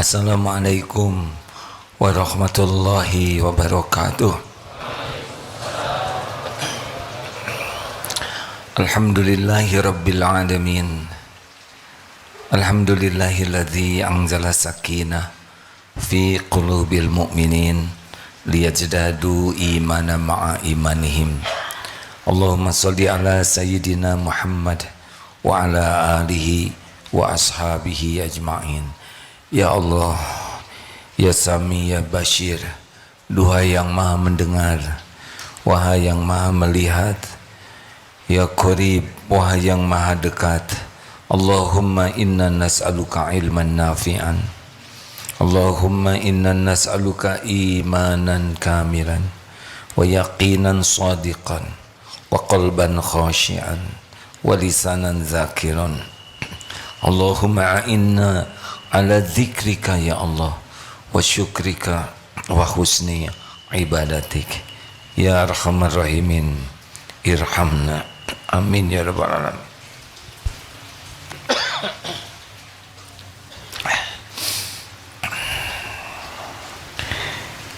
Assalamualaikum warahmatullahi wabarakatuh. Alhamdulillahi rabbil alamin. Alhamdulillahilladzi anzala sakinah fi qulubil mu'minin liyajdadu imanan ma'a imanihim. Allahumma salli ala sayyidina Muhammad wa ala alihi wa ashabihi ajma'in. Ya Allah, Ya Sami, Ya Bashir, duhai yang maha mendengar, wahai yang maha melihat, Ya Qarib, wahai yang maha dekat. Allahumma inna nas'aluka ilman nafi'an, Allahumma inna nas'aluka imanan kamilan, wa yaqinan sadiqan, wa qalban khashi'an, wa lisanan zakiran. Allahumma a'inna ala dzikrika ya Allah, wa syukrika wa husni ibadatik. Ya arhamar rahimin, irhamna. Amin ya rabbal alamin.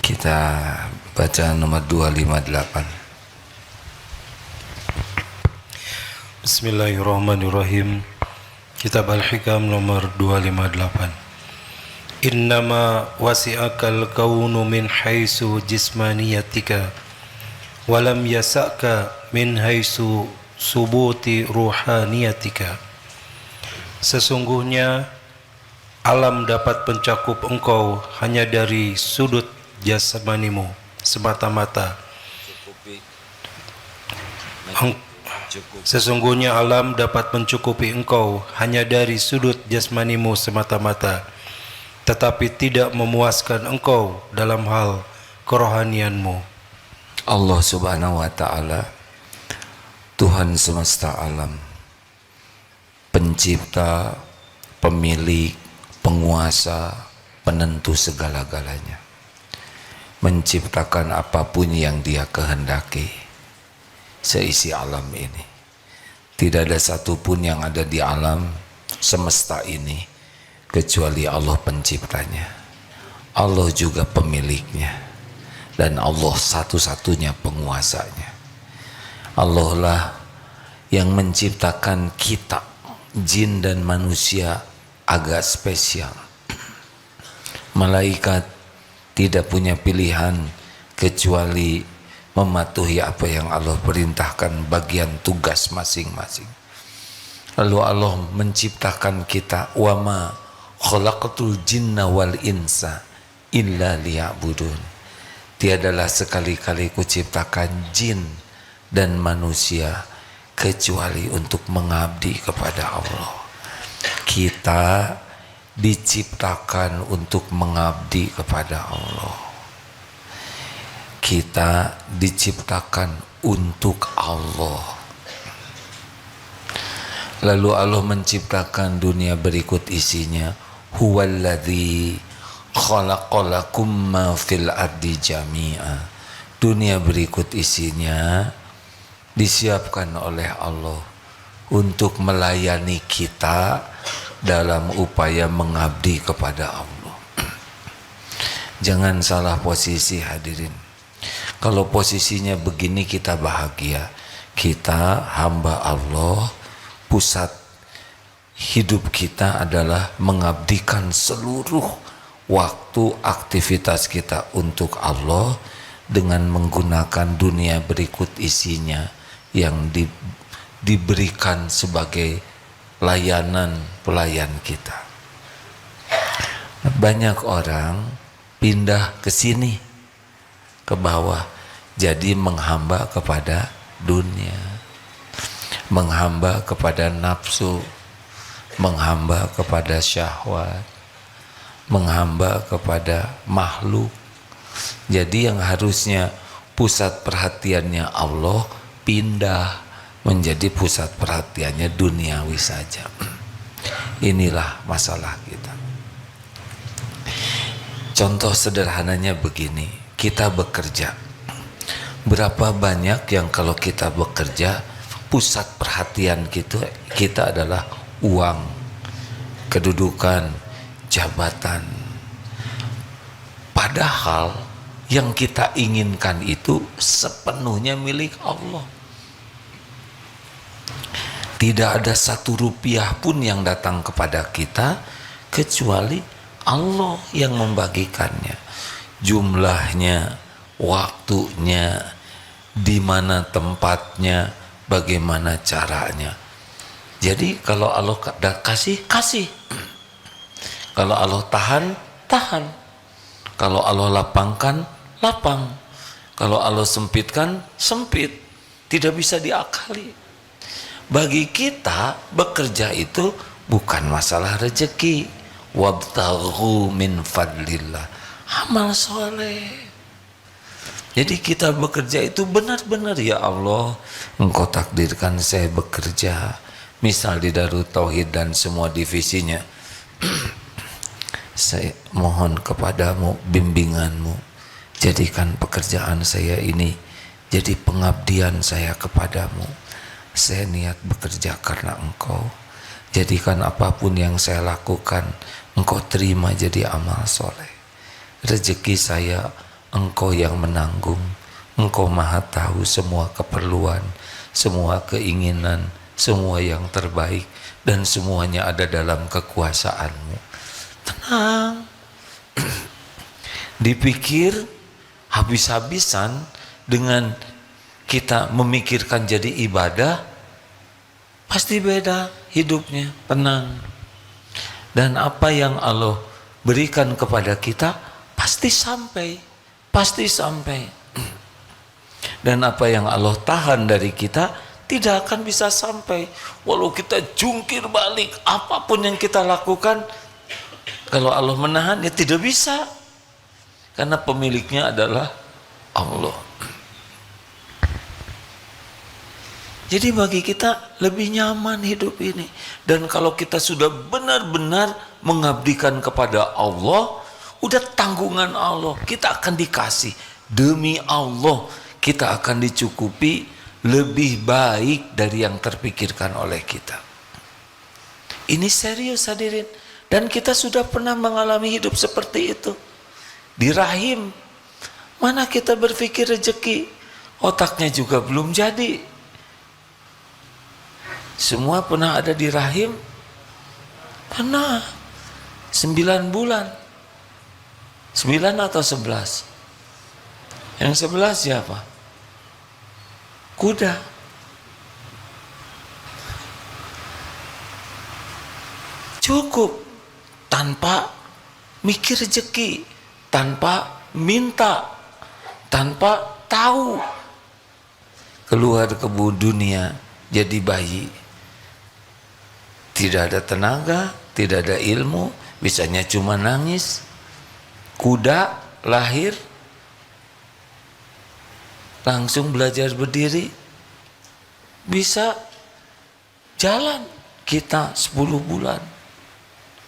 Kita baca nomor 258. Bismillahirrahmanirrahim. Kitab Al-Hikam nomor 258. Innama wasi'akal kaunu min haisu jismaniyatika walam yasa'ka min haisu subuti ruhaniyatika. Sesungguhnya alam dapat mencakup engkau hanya dari sudut jasmanimu semata-mata. Sesungguhnya alam dapat mencukupi engkau hanya dari sudut jasmanimu semata-mata, tetapi tidak memuaskan engkau dalam hal kerohanianmu. Allah Subhanahu wa ta'ala, Tuhan semesta alam, pencipta, pemilik, penguasa, penentu segala-galanya, menciptakan apapun yang Dia kehendaki seisi alam ini. Tidak ada satupun yang ada di alam semesta ini kecuali Allah penciptanya, Allah juga pemiliknya, dan Allah satu-satunya penguasanya. Allah lah yang menciptakan kita, jin dan manusia, agak spesial. Malaikat tidak punya pilihan kecuali mematuhi apa yang Allah perintahkan, bagian tugas masing-masing. Lalu Allah menciptakan kita, wa ma khalaqatul jinna wal insa illa liya'budun. Tiadalah sekali-kali kuciptakan jin dan manusia kecuali untuk mengabdi kepada Allah. Kita diciptakan untuk mengabdi kepada Allah. Kita diciptakan untuk Allah. Lalu Allah menciptakan dunia berikut isinya. Huwallazi khalaqalakum ma fil ardi jami'a. Dunia berikut isinya disiapkan oleh Allah untuk melayani kita dalam upaya mengabdi kepada Allah. Jangan salah posisi hadirin. Kalau posisinya begini kita bahagia, kita hamba Allah, pusat hidup kita adalah mengabdikan seluruh waktu aktivitas kita untuk Allah dengan menggunakan dunia berikut isinya yang diberikan sebagai layanan pelayan kita. Banyak orang pindah ke sini, ke bawah, jadi menghamba kepada dunia, menghamba kepada nafsu, menghamba kepada syahwat, menghamba kepada makhluk. Jadi yang harusnya pusat perhatiannya Allah pindah menjadi pusat perhatiannya duniawi saja. Inilah masalah kita. Contoh sederhananya begini, kita bekerja. Berapa banyak yang kalau kita bekerja, pusat perhatian kita adalah uang, kedudukan, jabatan, Padahal yang kita inginkan itu sepenuhnya milik Allah. Tidak ada satu rupiah pun yang datang kepada kita kecuali Allah yang membagikannya. Jumlahnya, waktunya, di mana tempatnya, bagaimana caranya. Jadi kalau Allah kasih, kasih. Kalau Allah tahan, tahan. Kalau Allah lapangkan, lapang. Kalau Allah sempitkan, sempit. Tidak bisa diakali. Bagi kita bekerja itu bukan masalah rezeki. Wabtaghu min fadlillah. Amal soleh. Jadi kita bekerja itu benar-benar, ya Allah, Engkau takdirkan saya bekerja. Misal di Darut Tauhid dan semua divisinya. Saya mohon kepadamu bimbinganmu. Jadikan pekerjaan saya ini jadi pengabdian saya kepadamu. Saya niat bekerja karena Engkau. Jadikan apapun yang saya lakukan Engkau terima jadi amal soleh. Rezeki saya Engkau yang menanggung. Engkau maha tahu semua keperluan, semua keinginan, semua yang terbaik, dan semuanya ada dalam kekuasaan-Mu. Tenang. Dipikir habis-habisan dengan kita memikirkan jadi ibadah, pasti beda hidupnya. Tenang. Dan apa yang Allah berikan kepada kita pasti sampai, pasti sampai. Dan apa yang Allah tahan dari kita tidak akan bisa sampai. Walau kita jungkir balik apapun yang kita lakukan, kalau Allah menahan ya tidak bisa. Karena pemiliknya adalah Allah. Jadi bagi kita lebih nyaman hidup ini. Dan kalau kita sudah benar-benar mengabdikan kepada Allah, udah tanggungan Allah, kita akan dikasih. Demi Allah, kita akan dicukupi lebih baik dari yang terpikirkan oleh kita. Ini serius hadirin. Dan kita sudah pernah mengalami hidup seperti itu. Di rahim, mana kita berpikir rezeki, otaknya juga belum jadi. Semua pernah ada di rahim? Pernah. 9 bulan. 9 atau 11? Yang 11 siapa? Kuda. Cukup. Tanpa mikir rezeki. Tanpa minta. Tanpa tahu. Keluar ke dunia jadi bayi. Tidak ada tenaga, tidak ada ilmu, bisanya cuma nangis. Kuda lahir, langsung belajar berdiri, bisa jalan. Kita 10 bulan,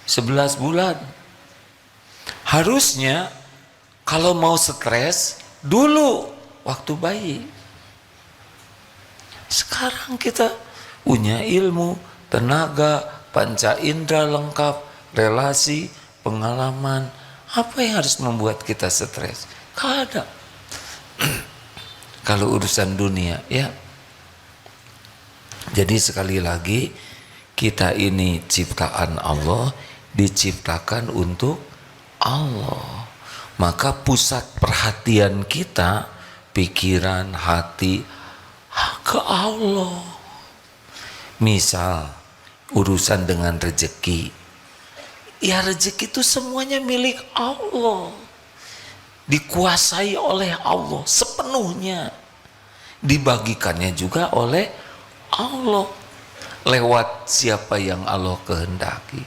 11 bulan. Harusnya kalau mau stres dulu waktu bayi. Sekarang kita punya ilmu, tenaga, panca indera lengkap, relasi, pengalaman. Apa yang harus membuat kita stres? Gak ada. Kalau urusan dunia, ya. Jadi sekali lagi, kita ini ciptaan Allah, diciptakan untuk Allah. Maka pusat perhatian kita, pikiran, hati, ke Allah. Misal urusan dengan rezeki, ya rezeki itu semuanya milik Allah, dikuasai oleh Allah sepenuhnya, dibagikannya juga oleh Allah lewat siapa yang Allah kehendaki.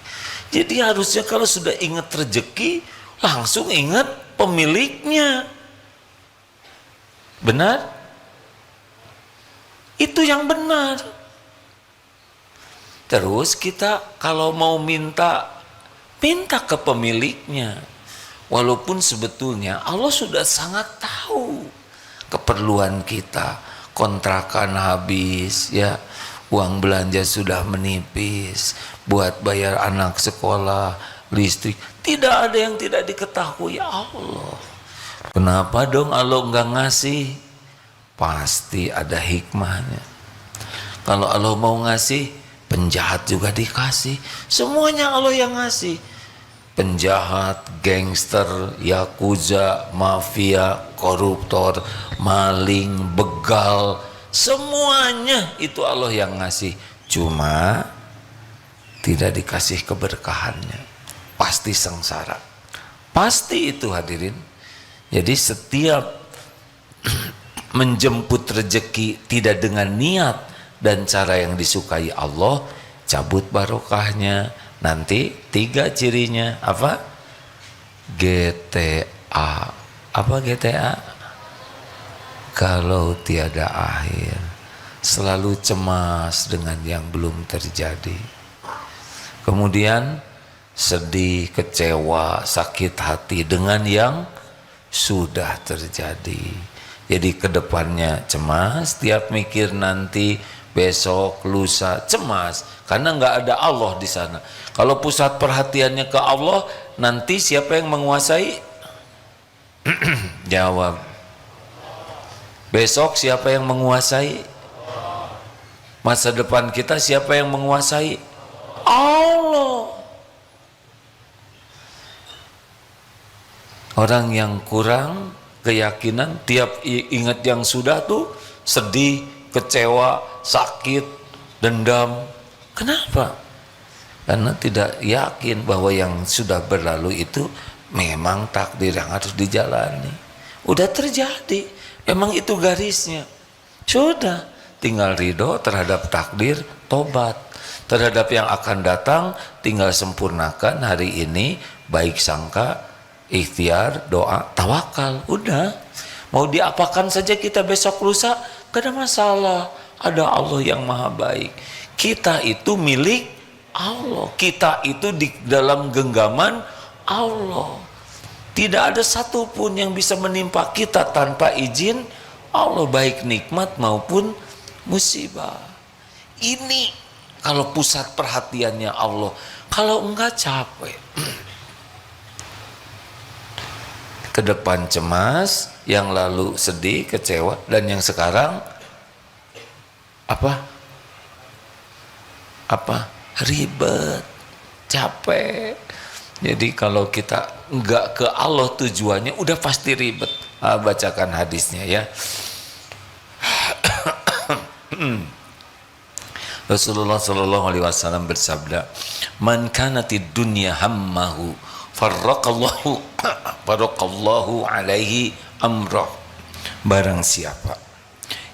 Jadi harusnya kalau sudah ingat rezeki langsung ingat pemiliknya. Benar? Itu yang benar. Terus kita kalau mau minta ke pemiliknya. Walaupun sebetulnya Allah sudah sangat tahu keperluan kita. Kontrakan habis, ya, uang belanja sudah menipis, buat bayar anak sekolah listrik. Tidak ada yang tidak diketahui Allah. Kenapa dong Allah nggak ngasih? Pasti ada hikmahnya. Kalau Allah mau ngasih, penjahat juga dikasih. Semuanya Allah yang ngasih. Penjahat, gangster, yakuza, mafia, koruptor, maling, begal, semuanya itu Allah yang ngasih. Cuma tidak dikasih keberkahannya. Pasti sengsara. Pasti itu hadirin. Jadi setiap menjemput rezeki tidak dengan niat dan cara yang disukai Allah, cabut barokahnya. Nanti 3 cirinya apa? GTA. Apa GTA? Kalau tiada akhir, selalu cemas dengan yang belum terjadi. Kemudian sedih, kecewa, sakit hati dengan yang sudah terjadi. Jadi kedepannya cemas, tiap mikir nanti, besok, lusa, cemas karena nggak ada Allah di sana. Kalau pusat perhatiannya ke Allah, nanti siapa yang menguasai? Jawab. Besok siapa yang menguasai? Masa depan kita siapa yang menguasai? Allah. Orang yang kurang keyakinan, tiap ingat yang sudah tuh sedih, kecewa, sakit, dendam. Kenapa? Karena tidak yakin bahwa yang sudah berlalu itu memang takdir yang harus dijalani. Udah terjadi, memang itu garisnya. Sudah, tinggal ridho terhadap takdir, tobat. Terhadap yang akan datang, tinggal sempurnakan hari ini, baik sangka, ikhtiar, doa, tawakal. Udah, mau diapakan saja kita besok lusa, gak ada masalah. Ada Allah yang maha baik. Kita itu milik Allah. Kita itu di dalam genggaman Allah. Tidak ada satupun yang bisa menimpa kita tanpa izin Allah, baik nikmat maupun musibah. Ini kalau pusat perhatiannya Allah. Kalau enggak capek. Ke depan cemas, yang lalu sedih, kecewa, dan yang sekarang apa ribet, capek. Jadi kalau kita enggak ke Allah tujuannya, udah pasti ribet. Bacakan hadisnya ya. Rasulullah Shallallahu Alaihi Wasallam bersabda, "Man kanatid dunya hammahu, farraqallahu alaihi amrah." Barang siapa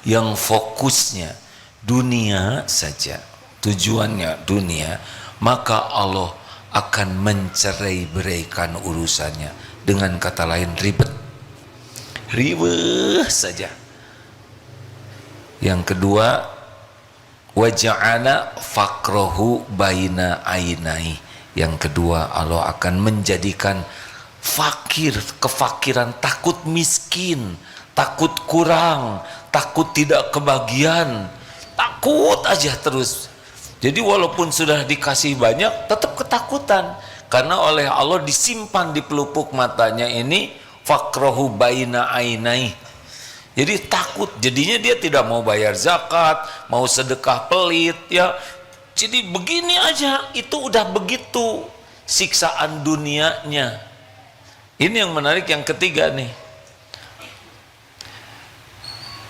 yang fokusnya dunia saja, tujuannya dunia, maka Allah akan mencerai-beraikan urusannya. Dengan kata lain, ribet saja. Yang kedua, waja'ala faqrahu baina ainai. Yang kedua, Allah akan menjadikan fakir, kefakiran, takut miskin, takut kurang, takut tidak kebagian, takut aja terus. Jadi walaupun sudah dikasih banyak, tetap ketakutan. Karena oleh Allah disimpan di pelupuk matanya ini, faqrahu baina ainai. Jadi takut, jadinya dia tidak mau bayar zakat, mau sedekah pelit ya. Jadi begini aja, itu udah begitu siksaan dunianya. Ini yang menarik yang ketiga nih.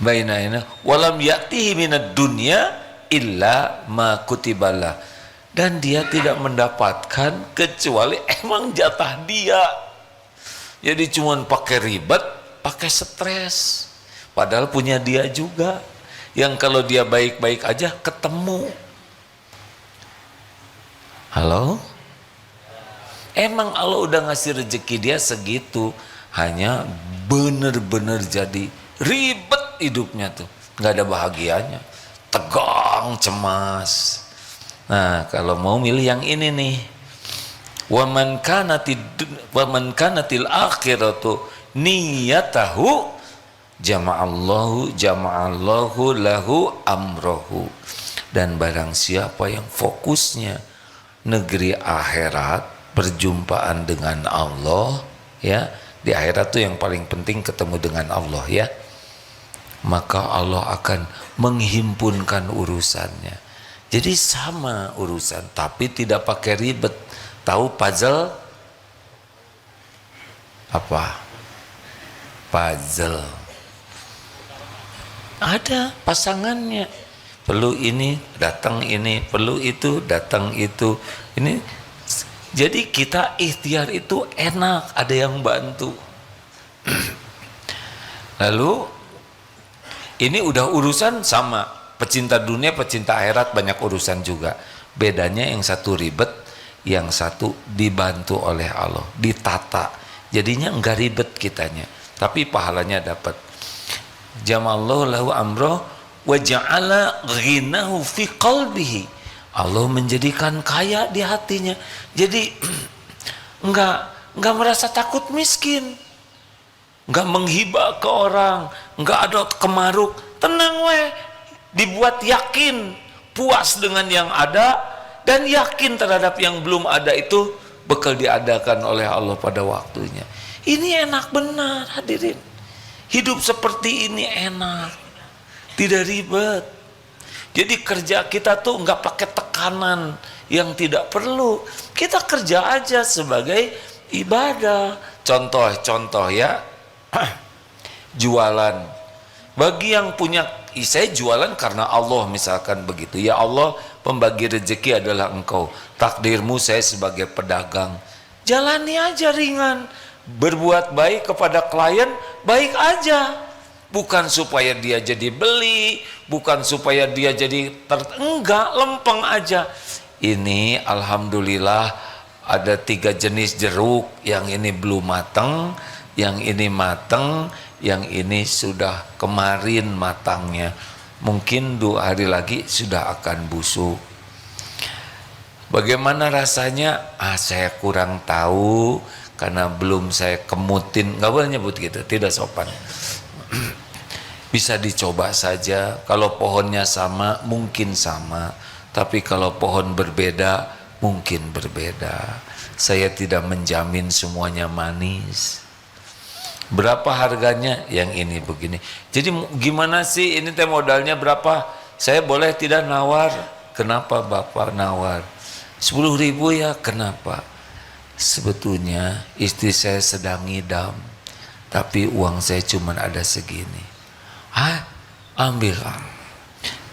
Bainaina walam ya'tihi minad dunya illa ma kutibalah. Dan dia tidak mendapatkan kecuali emang jatah dia. Jadi cuman pakai ribet, pakai stres. Padahal punya dia juga. Yang kalau dia baik-baik aja ketemu. Halo? Emang Allah udah ngasih rezeki dia segitu. Hanya bener-bener jadi ribet hidupnya tuh. Gak ada bahagianya. Tegang, cemas. Nah, kalau mau milih yang ini nih. Wa man kanatil akhiratu niyatahu jama'allahu lahu amrohu. Dan barang siapa yang fokusnya negeri akhirat, perjumpaan dengan Allah, ya, di akhirat tuh yang paling penting ketemu dengan Allah, ya, maka Allah akan menghimpunkan urusannya. Jadi sama urusan, tapi tidak pakai ribet. Tahu puzzle apa? Puzzle ada pasangannya, perlu ini datang ini, perlu itu datang itu. Ini jadi kita ikhtiar itu enak, ada yang bantu. Lalu ini udah urusan sama, pecinta dunia pecinta akhirat banyak urusan juga. Bedanya yang satu ribet, yang satu dibantu oleh Allah, ditata, jadinya enggak ribet kitanya, tapi pahalanya dapat. Jamallahu lahu amroh wa ja'ala ghinahu fi qalbihi. Allah menjadikan kaya di hatinya. Jadi enggak merasa takut miskin, enggak menghibah ke orang, enggak ada kemaruk, tenang weh, dibuat yakin, puas dengan yang ada dan yakin terhadap yang belum ada itu bakal diadakan oleh Allah pada waktunya. Ini enak benar hadirin. Hidup seperti ini enak, tidak ribet. Jadi kerja kita tuh nggak pakai tekanan yang tidak perlu. Kita kerja aja sebagai ibadah. Contoh ya, jualan. Bagi yang punya, saya jualan karena Allah misalkan begitu. Ya Allah, pembagi rezeki adalah Engkau. Takdirmu saya sebagai pedagang. Jalani aja ringan. Berbuat baik kepada klien, baik aja. Bukan supaya dia jadi beli, bukan supaya dia jadi enggak, lempeng aja. Ini alhamdulillah ada 3 jenis jeruk, yang ini belum matang, yang ini matang, yang ini sudah kemarin matangnya. Mungkin 2 hari lagi sudah akan busuk. Bagaimana rasanya? Saya kurang tahu karena belum saya kemutin. Nggak boleh nyebut gitu, tidak sopan. Bisa dicoba saja. Kalau pohonnya sama mungkin sama, tapi kalau pohon berbeda mungkin berbeda. Saya tidak menjamin semuanya manis. Berapa harganya? Yang ini begini. Jadi gimana sih ini teh modalnya berapa? Saya boleh tidak nawar? Kenapa Bapak nawar? 10.000 ya. Kenapa? Sebetulnya istri saya sedang ngidam, tapi uang saya cuma ada segini. Ambil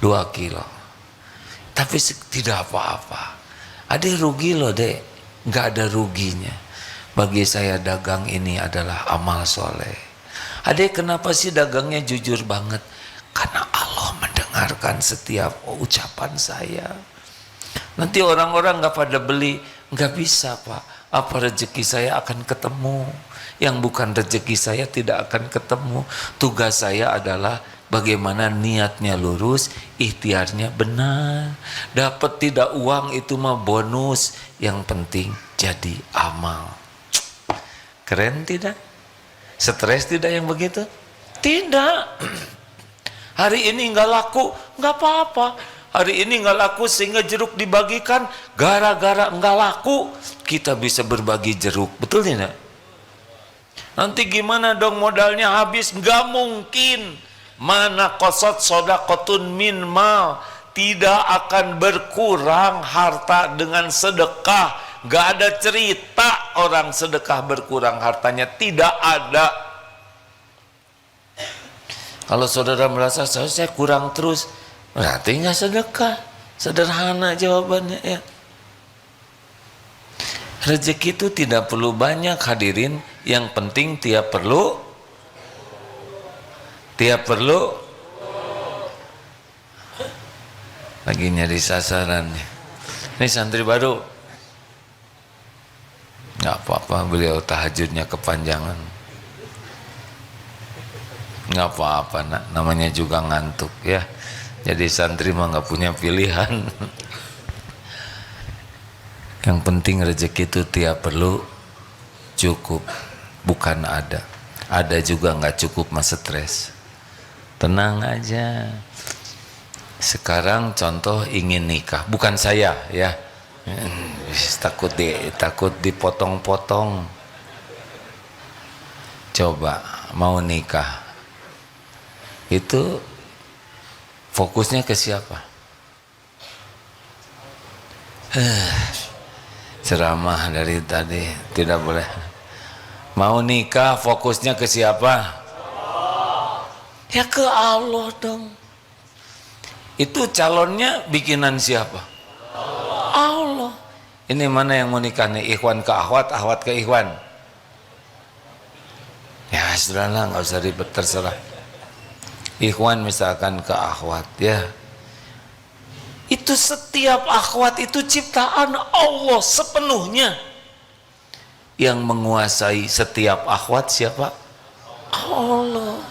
2 kilo. Tapi tidak apa-apa. Ada rugi loh dek. Nggak ada ruginya. Bagi saya dagang ini adalah amal soleh. Adek, kenapa sih dagangnya jujur banget? Karena Allah mendengarkan setiap ucapan saya. Nanti orang-orang nggak pada beli, nggak bisa Pak. Apa rezeki saya akan ketemu? Yang bukan rezeki saya tidak akan ketemu. Tugas saya adalah bagaimana niatnya lurus, ikhtiarnya benar. Dapat tidak uang itu mah bonus. Yang penting jadi amal. Keren tidak? Stres tidak yang begitu? Tidak. Hari ini nggak laku, nggak apa-apa. Hari ini nggak laku sehingga jeruk dibagikan. Gara-gara nggak laku, kita bisa berbagi jeruk. Betul tidak? Nanti gimana dong modalnya habis? Nggak mungkin. Mana qasat shadaqatun min mal. Tidak akan berkurang harta dengan sedekah. Nggak ada cerita orang sedekah berkurang hartanya. Tidak ada. Kalau saudara merasa saya kurang terus, berarti nggak sedekah. Sederhana jawabannya ya. Rezeki itu tidak perlu banyak hadirin. Yang penting tiap perlu. Lagi nyari sasaran. Ini santri baru. Nggak apa-apa, beliau tahajudnya kepanjangan. Nggak apa-apa nak, namanya juga ngantuk ya. Jadi santri mah nggak punya pilihan. Yang penting rezeki itu tiap perlu cukup, bukan ada. Ada juga nggak cukup mas stres. Tenang aja. Sekarang contoh ingin nikah, bukan saya ya. Takut dipotong-potong. Coba mau nikah itu fokusnya ke siapa? Ceramah dari tadi tidak boleh. Mau nikah fokusnya ke siapa? Ya ke Allah dong. Itu calonnya bikinan siapa? Allah. Ini mana yang mau nikah nih? Ikhwan ke akhwat, akhwat ke ikhwan. Ya sudahlah, nggak usah ribet, terserah. Ikhwan misalkan ke akhwat, ya. Itu setiap akhwat itu ciptaan Allah sepenuhnya. Yang menguasai setiap akhwat siapa? Allah.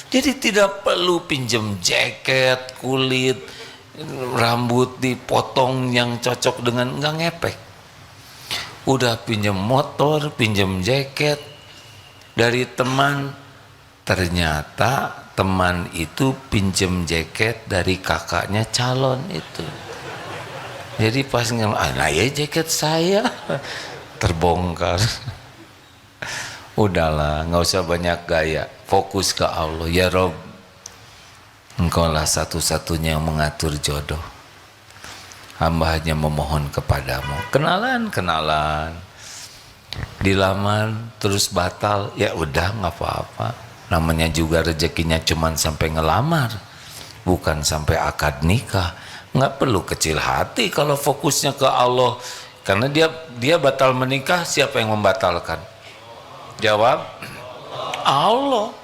Jadi tidak perlu pinjem jaket, kulit, rambut dipotong yang cocok dengan, nggak ngepek. Udah pinjem motor, pinjem jaket dari teman, ternyata teman itu pinjem jaket dari kakaknya calon itu. Jadi pas nah ya jaket saya terbongkar. Udahlah, nggak usah banyak gaya, fokus ke Allah. Ya Rob, Engkau lah satu-satunya yang mengatur jodoh. Hamba hanya memohon kepadamu. Kenalan, dilamar terus batal, ya udah nggak apa-apa. Namanya juga rezekinya cuman sampai ngelamar, bukan sampai akad nikah. Nggak perlu kecil hati kalau fokusnya ke Allah. Karena dia batal menikah, siapa yang membatalkan? Jawab, Allah.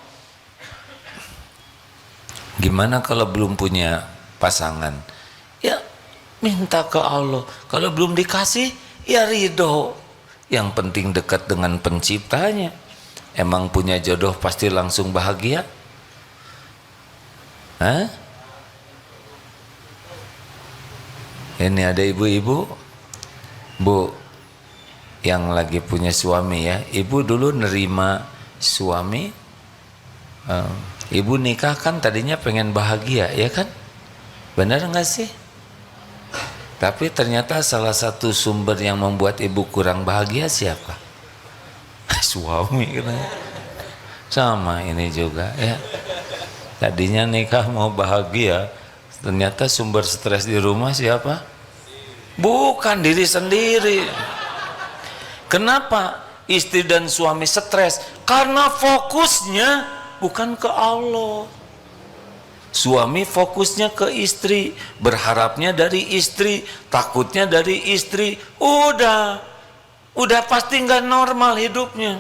Gimana kalau belum punya pasangan? Ya minta ke Allah. Kalau belum dikasih, ya ridho. Yang penting dekat dengan penciptanya. Emang punya jodoh pasti langsung bahagia? Hah? Ini ada ibu-ibu, Bu, yang lagi punya suami ya. Ibu dulu nerima suami, ibu nikah kan tadinya pengen bahagia, ya kan? Benar nggak sih? Tapi ternyata salah satu sumber yang membuat ibu kurang bahagia siapa? Suami kan? Sama ini juga ya. Tadinya nikah mau bahagia, ternyata sumber stres di rumah siapa? Bukan diri sendiri. Kenapa istri dan suami stres? Karena fokusnya bukan ke Allah. Suami fokusnya ke istri, berharapnya dari istri, takutnya dari istri. Udah pasti nggak normal hidupnya.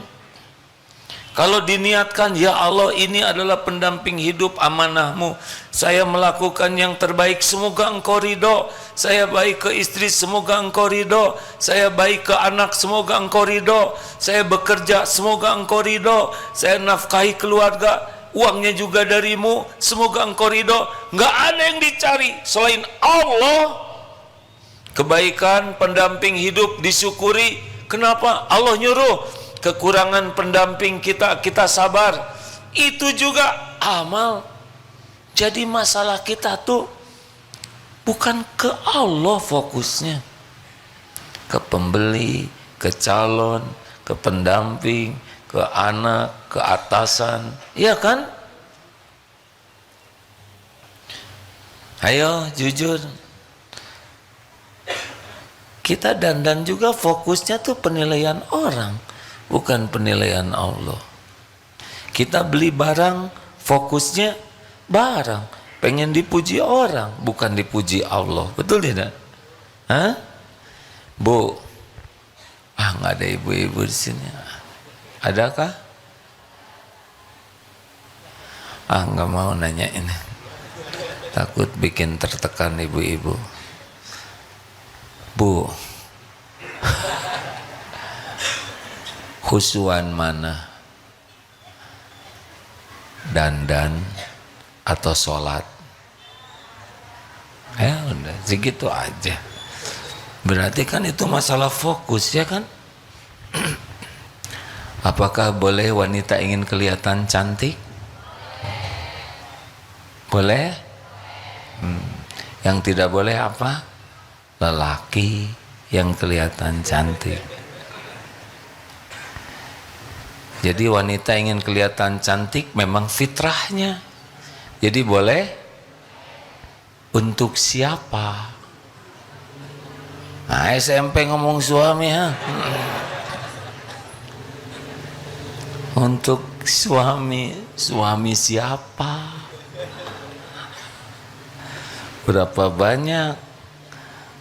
Kalau diniatkan, ya Allah ini adalah pendamping hidup amanahmu, saya melakukan yang terbaik, semoga engkau ridho. Saya baik ke istri, semoga engkau ridho. Saya baik ke anak, semoga engkau ridho. Saya bekerja, semoga engkau ridho. Saya nafkahi keluarga, uangnya juga darimu, semoga engkau ridho. Nggak ada yang dicari selain Allah. Kebaikan pendamping hidup disyukuri. Kenapa? Allah nyuruh. Kekurangan pendamping kita sabar. Itu juga amal. Jadi masalah kita tuh bukan ke Allah fokusnya, ke pembeli, ke calon, ke pendamping, ke anak, ke atasan, iya kan? Ayo jujur, kita dandan juga fokusnya tuh penilaian orang, bukan penilaian Allah. Kita beli barang, fokusnya barang, pengen dipuji orang, bukan dipuji Allah. Betul tidak? Hah? Bu, nggak ada ibu-ibu di sini. Adakah? Nggak mau nanya ini. Takut bikin tertekan ibu-ibu. Bu, khusyuan mana? Dandan atau sholat? Ya udah segitu aja. Berarti kan itu masalah fokus, ya kan? Apakah boleh wanita ingin kelihatan cantik? Boleh? Yang tidak boleh apa? Lelaki yang kelihatan cantik. Jadi wanita ingin kelihatan cantik memang fitrahnya. Jadi boleh untuk siapa? Nah, SMP ngomong suami ha. Untuk suami siapa? Berapa banyak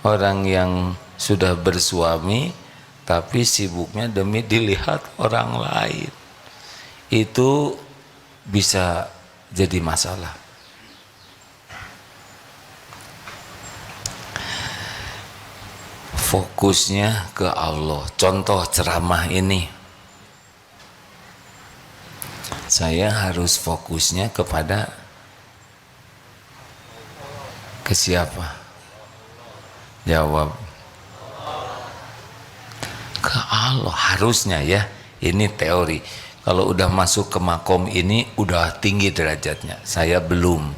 orang yang sudah bersuami tapi sibuknya demi dilihat orang lain. Itu bisa jadi masalah. Fokusnya ke Allah. Contoh ceramah ini, saya harus fokusnya kepada ke siapa? Jawab, ke Allah harusnya ya. Ini teori. Kalau udah masuk ke makom ini udah tinggi derajatnya. Saya belum,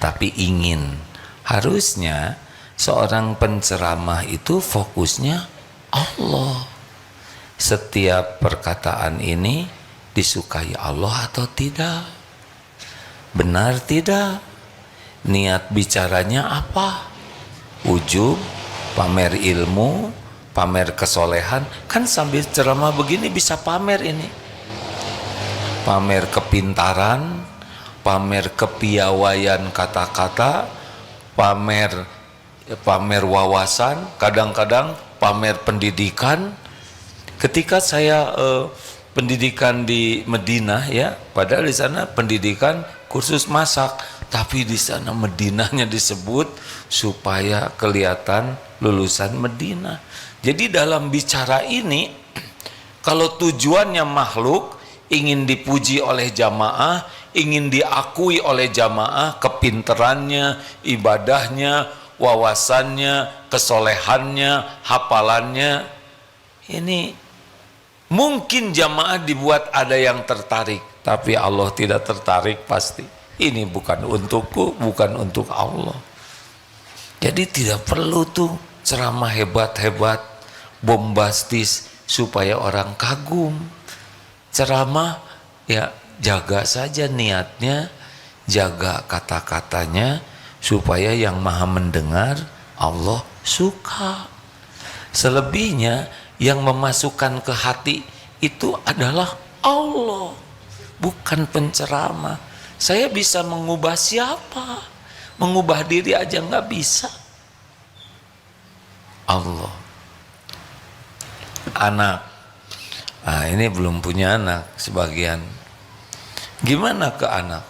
tapi ingin. Harusnya seorang penceramah itu fokusnya Allah. Setiap perkataan ini disukai Allah atau tidak? Benar tidak? Niat bicaranya apa? Ujub, pamer ilmu, pamer kesolehan. Kan sambil ceramah begini bisa pamer ini. Pamer kepintaran, pamer kepiawaian kata-kata, pamer wawasan, kadang-kadang pamer pendidikan. Ketika saya pendidikan di Madinah ya, padahal di sana pendidikan kursus masak, tapi di sana Madinahnya disebut supaya kelihatan lulusan Madinah. Jadi dalam bicara ini, kalau tujuannya makhluk ingin dipuji oleh jamaah, ingin diakui oleh jamaah, kepinterannya, ibadahnya, wawasannya, kesolehannya, hafalannya, ini mungkin jamaah dibuat ada yang tertarik, tapi Allah tidak tertarik pasti. Ini bukan untukku, bukan untuk Allah. Jadi tidak perlu tuh ceramah hebat-hebat, bombastis supaya orang kagum. Ceramah ya jaga saja niatnya, jaga kata-katanya supaya yang maha mendengar Allah suka. Selebihnya yang memasukkan ke hati itu adalah Allah, bukan penceramah. Saya bisa mengubah siapa? Mengubah diri aja nggak bisa. Allah. Anak. Nah, ini belum punya anak sebagian. Gimana ke anak?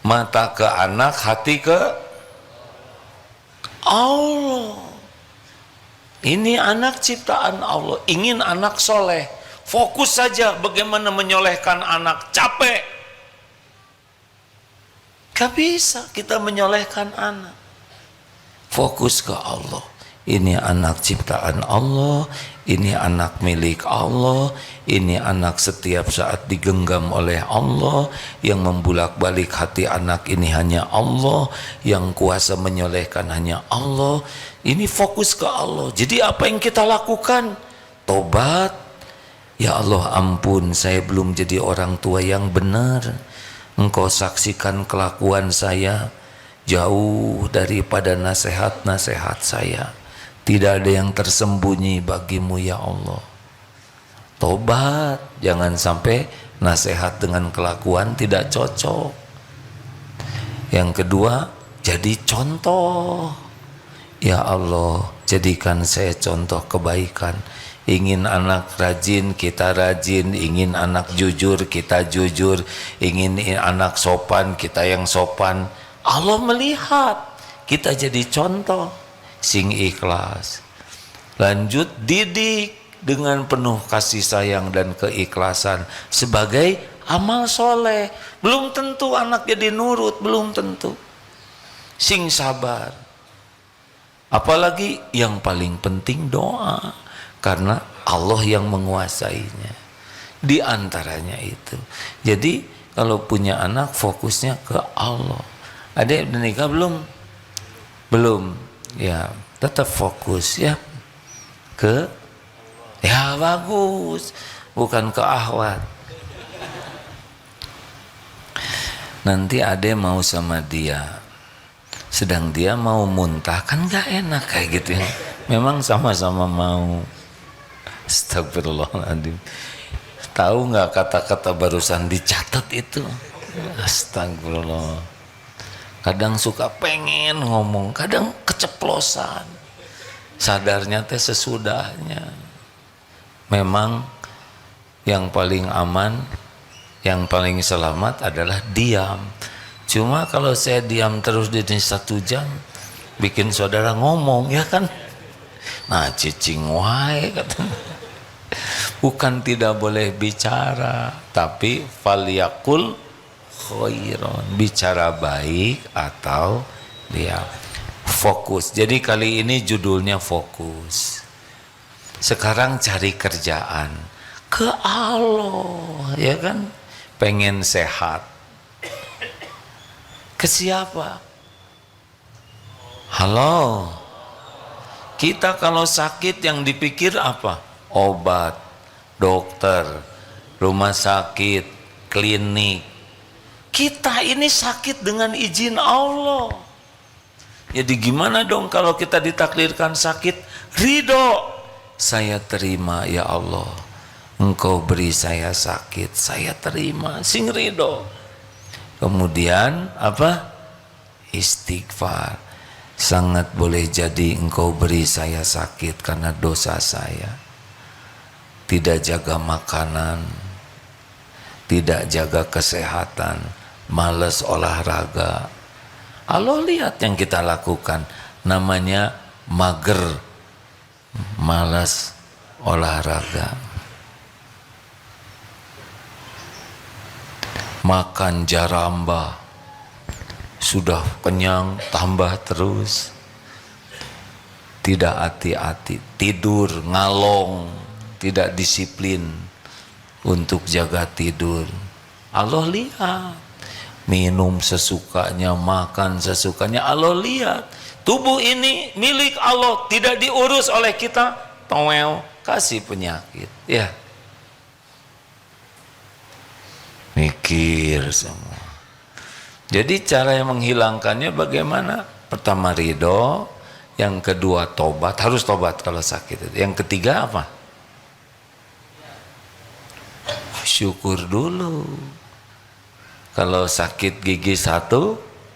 Mata ke anak, hati ke Allah. Ini anak ciptaan Allah. Ingin anak soleh, fokus saja bagaimana menyolehkan anak. Capek. Gak bisa kita menyolehkan anak. Fokus ke Allah. Ini anak ciptaan Allah, ini anak milik Allah, ini anak setiap saat digenggam oleh Allah, yang membulak-balik hati anak ini hanya Allah, yang kuasa menyolehkan hanya Allah. Ini fokus ke Allah. Jadi apa yang kita lakukan? Tobat. Ya Allah, ampun, saya belum jadi orang tua yang benar. Engkau saksikan kelakuan saya jauh daripada nasihat-nasihat saya. Tidak ada yang tersembunyi bagimu ya Allah. Tobat, jangan sampai nasihat dengan kelakuan tidak cocok. Yang kedua, jadi contoh. Ya Allah, jadikan saya contoh kebaikan. Ingin anak rajin, kita rajin. Ingin anak jujur, kita jujur. Ingin anak sopan, kita yang sopan. Allah melihat, kita jadi contoh. Sing ikhlas. Lanjut, didik dengan penuh kasih sayang dan keikhlasan sebagai amal soleh. Belum tentu anak jadi nurut, belum tentu. Sing sabar. Apalagi yang paling penting doa, karena Allah yang menguasainya. Di antaranya itu. Jadi kalau punya anak fokusnya ke Allah. Adik udah nikah belum? Belum. Ya, tetap fokus ya ke, ya bagus, bukan ke ahwat. Nanti ade mau sama dia, sedang dia mau muntah, kan gak enak kayak gitu ya. Memang sama-sama mau. Astagfirullahaladzim. Tahu nggak kata-kata barusan dicatat itu? Astagfirullah. Kadang suka pengen ngomong, kadang keceplosan. Sadarnya teh sesudahnya. Memang yang paling aman, yang paling selamat adalah diam. Cuma kalau saya diam terus di sini 1 jam, bikin saudara ngomong, ya kan? Nah, cicing wae katanya. Bukan tidak boleh bicara, tapi falyakul khairon, bicara baik atau diam. Fokus. Jadi kali ini judulnya fokus. Sekarang cari kerjaan ke Allah, ya kan? Pengen sehat. Ke siapa? Halo. Kita kalau sakit yang dipikir apa? Obat, dokter, rumah sakit, klinik. Kita ini sakit dengan izin Allah. Jadi gimana dong kalau kita ditakdirkan sakit? Ridho. Saya terima ya Allah. Engkau beri saya sakit, saya terima. Sing ridho. Kemudian apa? Istighfar. Sangat boleh jadi engkau beri saya sakit karena dosa saya. Tidak jaga makanan, tidak jaga kesehatan, malas olahraga. Allah lihat yang kita lakukan, namanya mager, malas olahraga. Makan jaramba, sudah kenyang tambah terus, tidak hati-hati, tidur ngalong, tidak disiplin untuk jaga tidur. Allah lihat, minum sesukanya, makan sesukanya, Allah lihat. Tubuh ini milik Allah, tidak diurus oleh kita, towel, kasih penyakit. Ya, mikir semua. Jadi cara yang menghilangkannya bagaimana? Pertama ridho, yang kedua tobat, harus tobat kalau sakit. Yang ketiga apa? Syukur dulu. Kalau sakit gigi 1,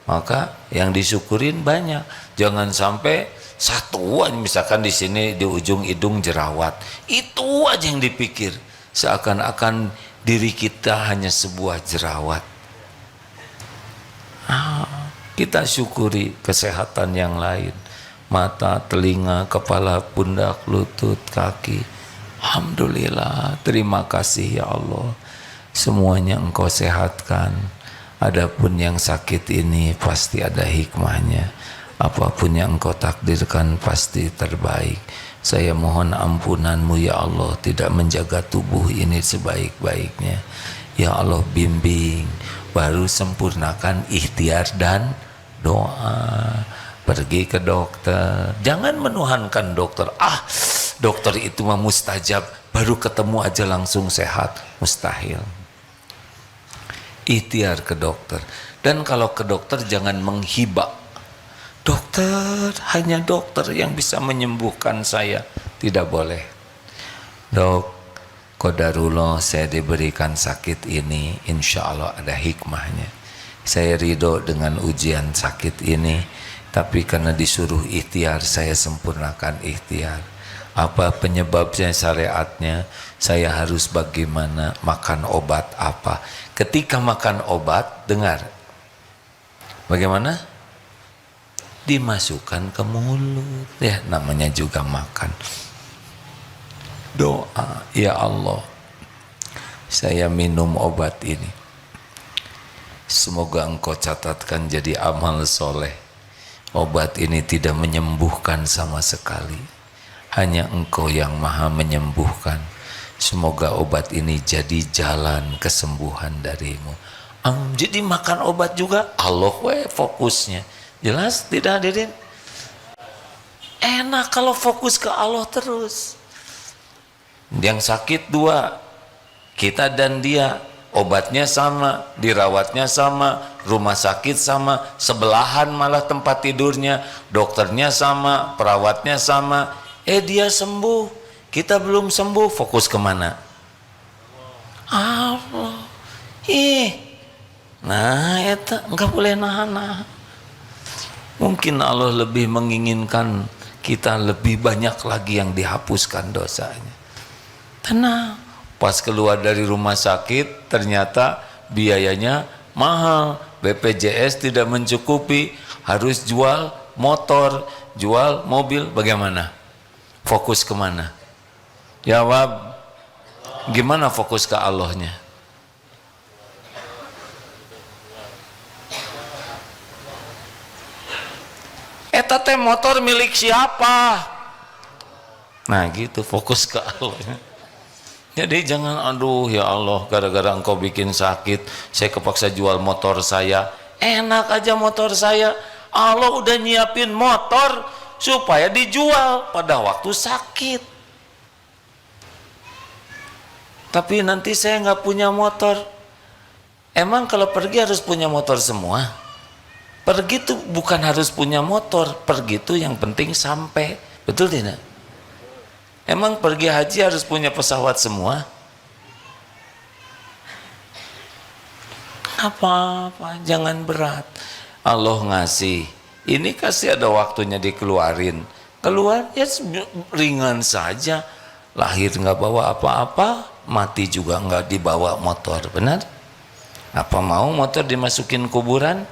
maka yang disyukurin banyak. Jangan sampai satuan, misalkan di sini di ujung hidung jerawat, itu aja yang dipikir, seakan-akan diri kita hanya sebuah jerawat. Kita syukuri kesehatan yang lain, mata, telinga, kepala, pundak, lutut, kaki. Alhamdulillah, terima kasih ya Allah, semuanya engkau sehatkan. Adapun yang sakit ini pasti ada hikmahnya, apapun yang engkau takdirkan pasti terbaik. Saya mohon ampunanmu ya Allah, tidak menjaga tubuh ini sebaik-baiknya. Ya Allah, bimbing, baru sempurnakan ikhtiar dan doa. Pergi ke dokter, jangan menuhankan dokter. Dokter itu mah mustajab, baru ketemu aja langsung sehat, mustahil. Ikhtiar ke dokter. Dan kalau ke dokter jangan menghibah. Dokter, hanya dokter yang bisa menyembuhkan saya. Tidak boleh. Dok, qadarullah saya diberikan sakit ini, insya Allah ada hikmahnya. Saya ridho dengan ujian sakit ini, tapi karena disuruh ikhtiar, saya sempurnakan ikhtiar. Apa penyebabnya, syariatnya, saya harus bagaimana, makan obat apa. Ketika makan obat, dengar, bagaimana? Dimasukkan ke mulut, ya namanya juga makan. Doa, ya Allah, saya minum obat ini, semoga engkau catatkan jadi amal soleh. Obat ini tidak menyembuhkan sama sekali, hanya engkau yang maha menyembuhkan. Semoga obat ini jadi jalan kesembuhan darimu. Jadi makan obat juga Allah fokusnya. Jelas tidak hadirin? Enak kalau fokus ke Allah terus. Yang sakit dua, kita dan dia, obatnya sama, dirawatnya sama, rumah sakit sama, sebelahan malah tempat tidurnya, dokternya sama, perawatnya sama. Dia sembuh, kita belum sembuh, fokus kemana? Allah. Nah, itu nggak boleh nahan. Mungkin Allah lebih menginginkan kita lebih banyak lagi yang dihapuskan dosanya. Tenang, pas keluar dari rumah sakit ternyata biayanya mahal, BPJS tidak mencukupi, harus jual motor, jual mobil, bagaimana? Fokus kemana? Jawab, gimana fokus ke Allahnya? Eta teh motor milik siapa? Nah gitu, fokus ke Allah. Jadi jangan aduh ya Allah, gara-gara engkau bikin sakit saya kepaksa jual motor saya. Enak aja motor saya, Allah udah nyiapin motor supaya dijual pada waktu sakit. Tapi nanti saya nggak punya motor. Emang kalau pergi harus punya motor semua? Pergi tuh bukan harus punya motor, pergi tuh yang penting sampai, betul tidak? Emang pergi haji harus punya pesawat semua? Apa-apa, jangan berat. Allah ngasih, ini kasih ada waktunya dikeluarin. Keluar ya ringan saja. Lahir nggak bawa apa-apa, mati juga nggak dibawa motor, benar? Apa mau motor dimasukin kuburan?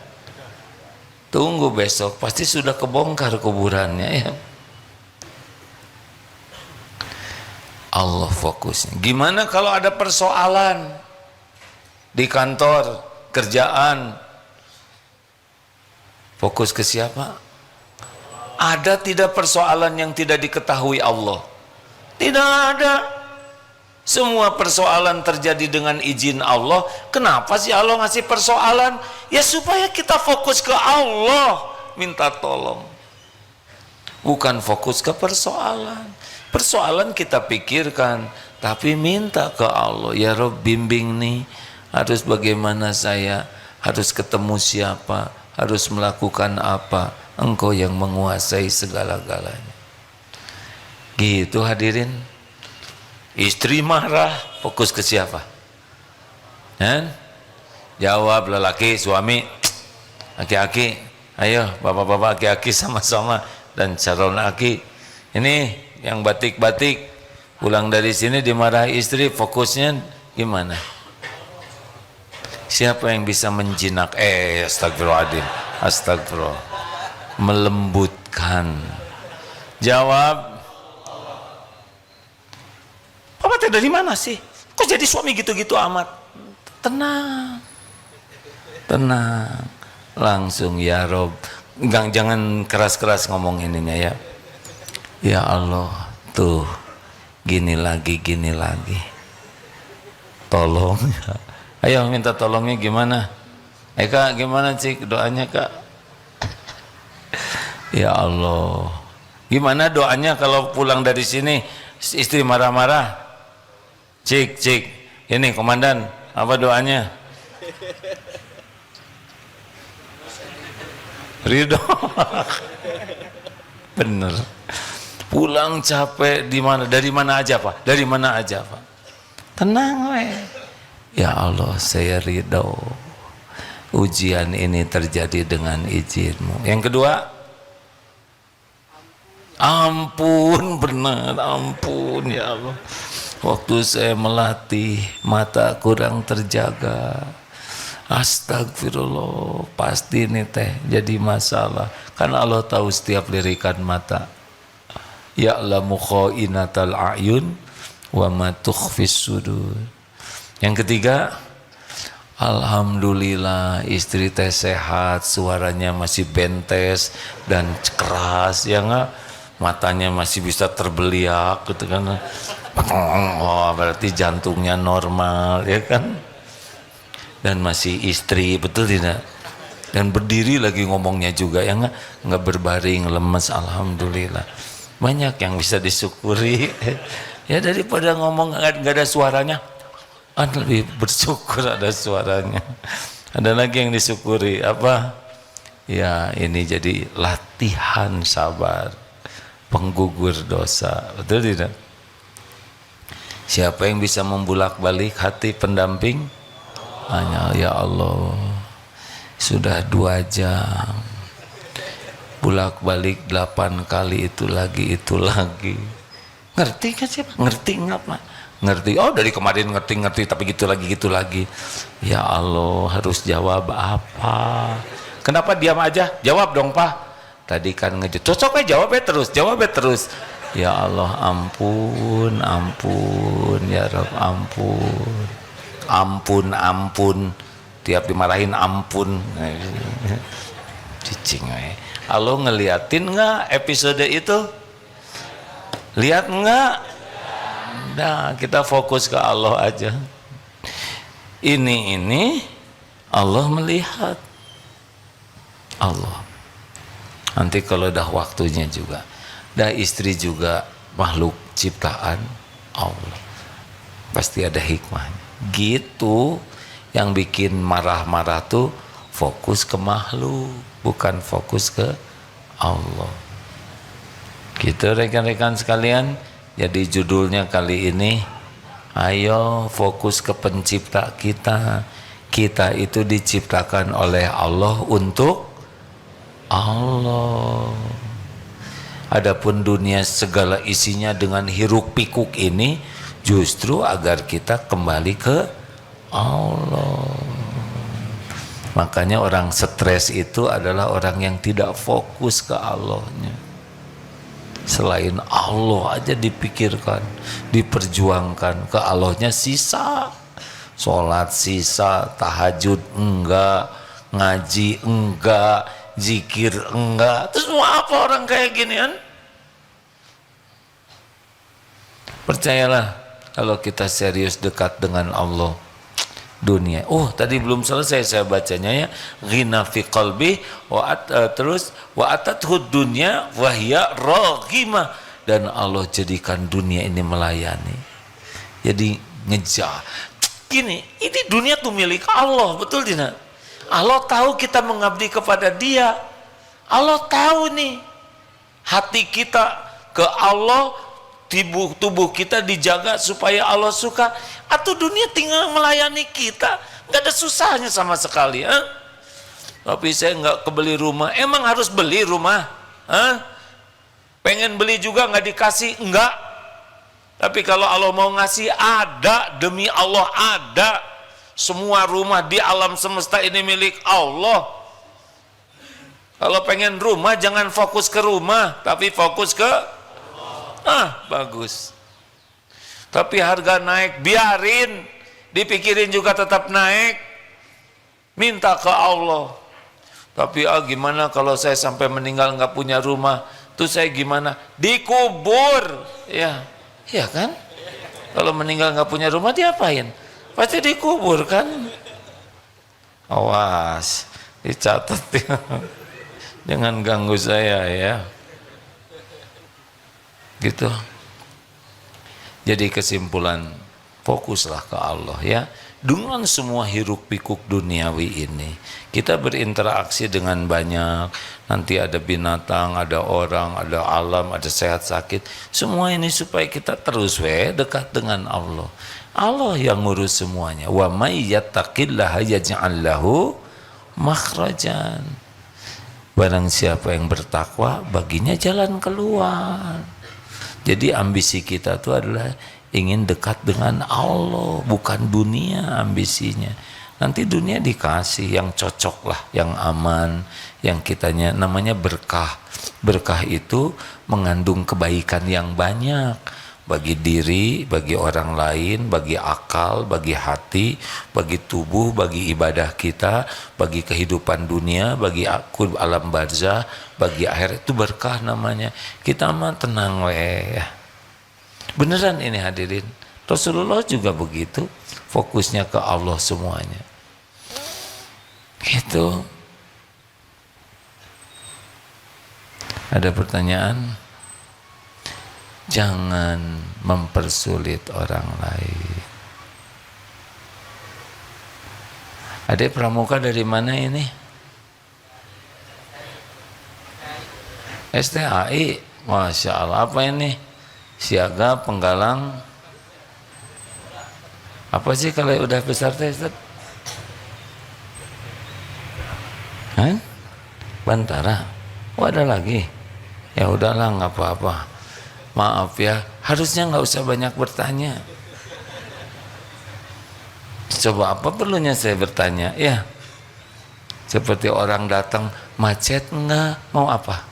Tunggu besok, pasti sudah kebongkar kuburannya ya. Allah fokusnya. Gimana kalau ada persoalan di kantor, kerjaan? Fokus ke siapa? Ada tidak persoalan yang tidak diketahui Allah? Tidak ada. Semua persoalan terjadi dengan izin Allah. Kenapa sih Allah ngasih persoalan? Ya supaya kita fokus ke Allah, minta tolong. Bukan fokus ke persoalan. Persoalan kita pikirkan, tapi minta ke Allah, ya Rob bimbing nih, harus bagaimana saya, harus ketemu siapa, harus melakukan apa, Engkau yang menguasai segala-galanya. Gitu hadirin. Istri marah, fokus ke siapa? Jawab lelaki, suami, aki-aki, ayo bapak-bapak aki-aki sama-sama, dan calon aki, ini yang batik-batik pulang dari sini dimarahi istri, fokusnya gimana? Siapa yang bisa menjinak? Astagfirullahaladzim, astagfirullah, melembutkan. Jawab. Papa teh dari mana sih? Kok jadi suami gitu-gitu amat? Tenang, tenang, langsung ya Rob. Jangan keras-keras ngomong ininya ya. Ya Allah, tuh gini lagi, tolong. Ayo minta tolongnya gimana? Kak, gimana sih doanya Kak? Ya Allah, gimana doanya kalau pulang dari sini istri marah-marah? Cik, ini komandan, apa doanya? Ridho. Bener. Pulang capek dari mana aja Pak? Dari mana aja Pak? Tenang we. Ya Allah, saya ridho. Ujian ini terjadi dengan izin-Mu. Yang kedua, ampun, benar, ampun ya Allah. Waktu saya melatih mata kurang terjaga. Astagfirullah, pasti ini teh jadi masalah. Karena Allah tahu setiap lirikan mata. Ya'lamu kha'inatal a'yun wa ma tukhfis sudur. Yang ketiga, alhamdulillah istri teh sehat, suaranya masih bentes dan keras ya enggak, matanya masih bisa terbeliak gitu kan. Oh, berarti jantungnya normal ya kan. Dan masih istri, betul tidak? Dan berdiri lagi ngomongnya juga, ya nggak berbaring lemes, alhamdulillah. Banyak yang bisa disyukuri. Ya daripada ngomong nggak ada suaranya, kan lebih bersyukur ada suaranya. Ada lagi yang disyukuri apa? Ya ini jadi latihan sabar, penggugur dosa, betul tidak? Siapa yang bisa membulak-balik hati pendamping? Hanya ya Allah. Sudah 2 jam, bulak-balik 8 kali, itu lagi. Ngerti kan siapa? Ngerti nggak Pak? Ngerti. Oh dari kemarin ngerti, tapi gitu lagi. Ya Allah, harus jawab apa? Kenapa diam aja? Jawab dong Pak. Tadi kan cocok jawabnya terus. Ya Allah, ampun ya Rabb, ampun. Tiap dimarahin ampun. Cicing. Allah ngeliatin nggak episode itu? Lihat nggak? Nah, kita fokus ke Allah aja. Ini Allah melihat. Allah. Nanti kalau dah waktunya juga. Dah istri juga makhluk ciptaan Allah. Pasti ada hikmahnya. Gitu. Yang bikin marah-marah tuh fokus ke makhluk, bukan fokus ke Allah. Gitu rekan-rekan sekalian. Jadi judulnya kali ini, ayo fokus ke pencipta kita. Kita itu diciptakan oleh Allah untuk Allah. Adapun dunia segala isinya dengan hiruk pikuk ini justru agar kita kembali ke Allah. Makanya orang stres itu adalah orang yang tidak fokus ke Allahnya. Selain Allah aja dipikirkan, diperjuangkan, ke Allahnya sisa. Sholat sisa, tahajud enggak, ngaji enggak, zikir enggak. Terus mau apa orang kayak gini kan? Percayalah, kalau kita serius dekat dengan Allah, dunia. Oh, tadi belum selesai saya bacanya ya. Ghina fi qalbi terus wa atathud dunya wa hiya raghimah, dan Allah jadikan dunia ini melayani. Jadi ngejar. Gini, ini dunia tuh milik Allah, betul tidak? Allah tahu kita mengabdi kepada Dia. Allah tahu nih hati kita ke Allah, tubuh kita dijaga supaya Allah suka. Atau dunia tinggal melayani kita, nggak ada susahnya sama sekali. Tapi saya nggak kebeli rumah. Emang harus beli rumah? Pengen beli juga nggak dikasih? Enggak. Tapi kalau Allah mau ngasih, ada, demi Allah ada. Semua rumah di alam semesta ini milik Allah. Kalau pengen rumah jangan fokus ke rumah, tapi fokus ke bagus. Tapi harga naik, biarin, dipikirin juga tetap naik. Minta ke Allah. Tapi gimana kalau saya sampai meninggal nggak punya rumah? Tuh saya gimana? Dikubur, ya kan? Kalau meninggal nggak punya rumah diapain? Pasti dikubur kan? Awas, dicatat ya. Jangan ganggu saya ya. Gitu. Jadi kesimpulan, fokuslah ke Allah ya. Dengan semua hiruk pikuk duniawi ini, kita berinteraksi dengan banyak. Nanti ada binatang, ada orang, ada alam, ada sehat sakit. Semua ini supaya kita terus dekat dengan Allah. Allah yang ngurus semuanya. Wa may yattaqillaha yaj'al lahu makhrajan. Barang siapa yang bertakwa, baginya jalan keluar. Jadi ambisi kita itu adalah ingin dekat dengan Allah, bukan dunia ambisinya. Nanti dunia dikasih yang cocok lah, yang aman, yang kitanya namanya berkah. Berkah itu mengandung kebaikan yang banyak bagi diri, bagi orang lain, bagi akal, bagi hati, bagi tubuh, bagi ibadah kita, bagi kehidupan dunia, bagi alam barzah, bagi akhirat. Itu berkah namanya. Kita mah tenang ya. Beneran ini hadirin. Rasulullah juga begitu, fokusnya ke Allah semuanya. Gitu. Ada pertanyaan? Jangan mempersulit orang lain. Adik pramuka dari mana ini? STAI. Masya Allah. Apa ini? Siaga, penggalang. Apa sih kalau udah besar teh? Hah? Bantara. Oh ada lagi. Ya udahlah, nggak apa-apa. Maaf ya, harusnya nggak usah banyak bertanya. Coba apa perlunya saya bertanya? Ya, seperti orang datang, macet enggak? Mau apa?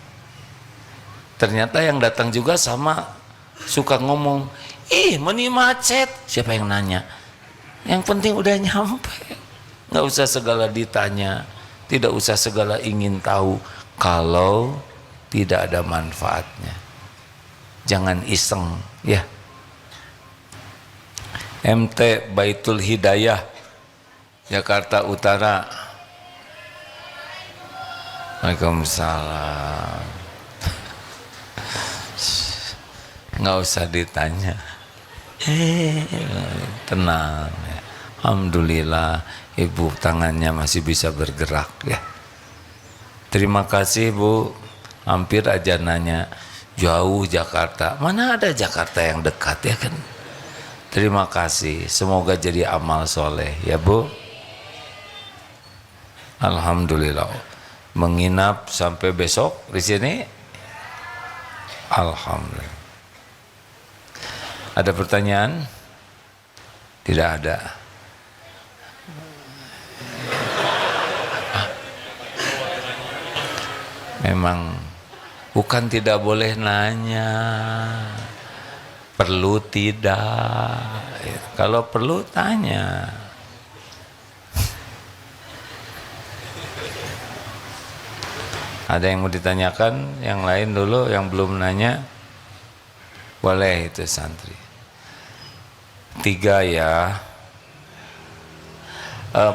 Ternyata yang datang juga sama, suka ngomong, ih meni macet. Siapa yang nanya? Yang penting udah nyampe. Nggak usah segala ditanya, tidak usah segala ingin tahu kalau tidak ada manfaatnya. Jangan iseng ya. MT Baitul Hidayah Jakarta Utara. Waalaikumsalam. Nggak usah ditanya. Tenang ya. Alhamdulillah ibu tangannya masih bisa bergerak ya. Terima kasih Bu. Hampir aja nanya, jauh Jakarta, mana ada Jakarta yang dekat ya kan. Terima kasih, semoga jadi amal soleh ya Bu. Alhamdulillah, menginap sampai besok di sini. Alhamdulillah. Ada pertanyaan? Tidak ada. Memang bukan tidak boleh nanya, perlu tidak. Kalau perlu tanya. Ada yang mau ditanyakan? Yang lain dulu, yang belum nanya, boleh itu santri. 3 ya.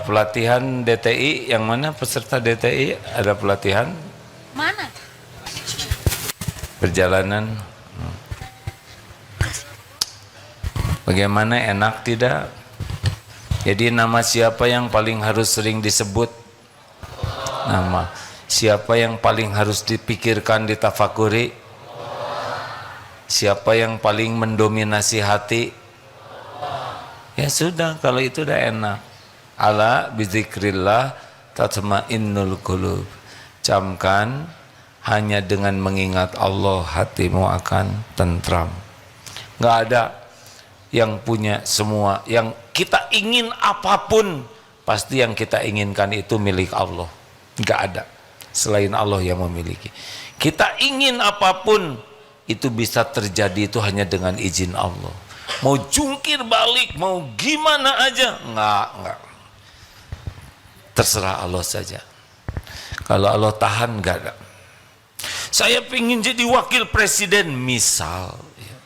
Pelatihan DTI, yang mana peserta DTI ada pelatihan? Mana? Perjalanan. Bagaimana, enak tidak? Jadi nama siapa yang paling harus sering disebut? Nama. Siapa yang paling harus dipikirkan, ditafakuri? Siapa yang paling mendominasi hati? Ya sudah, kalau itu udah enak. Ala bizikrillah tatma'innul qulub. Camkan, hanya dengan mengingat Allah hatimu akan tentram. Nggak ada yang punya semua, yang kita ingin apapun, pasti yang kita inginkan itu milik Allah. Nggak ada selain Allah yang memiliki. Kita ingin apapun, itu bisa terjadi itu hanya dengan izin Allah. Mau jungkir balik, mau gimana aja, enggak. Terserah Allah saja. Kalau Allah tahan, enggak ada. Saya ingin jadi wakil presiden misal ya.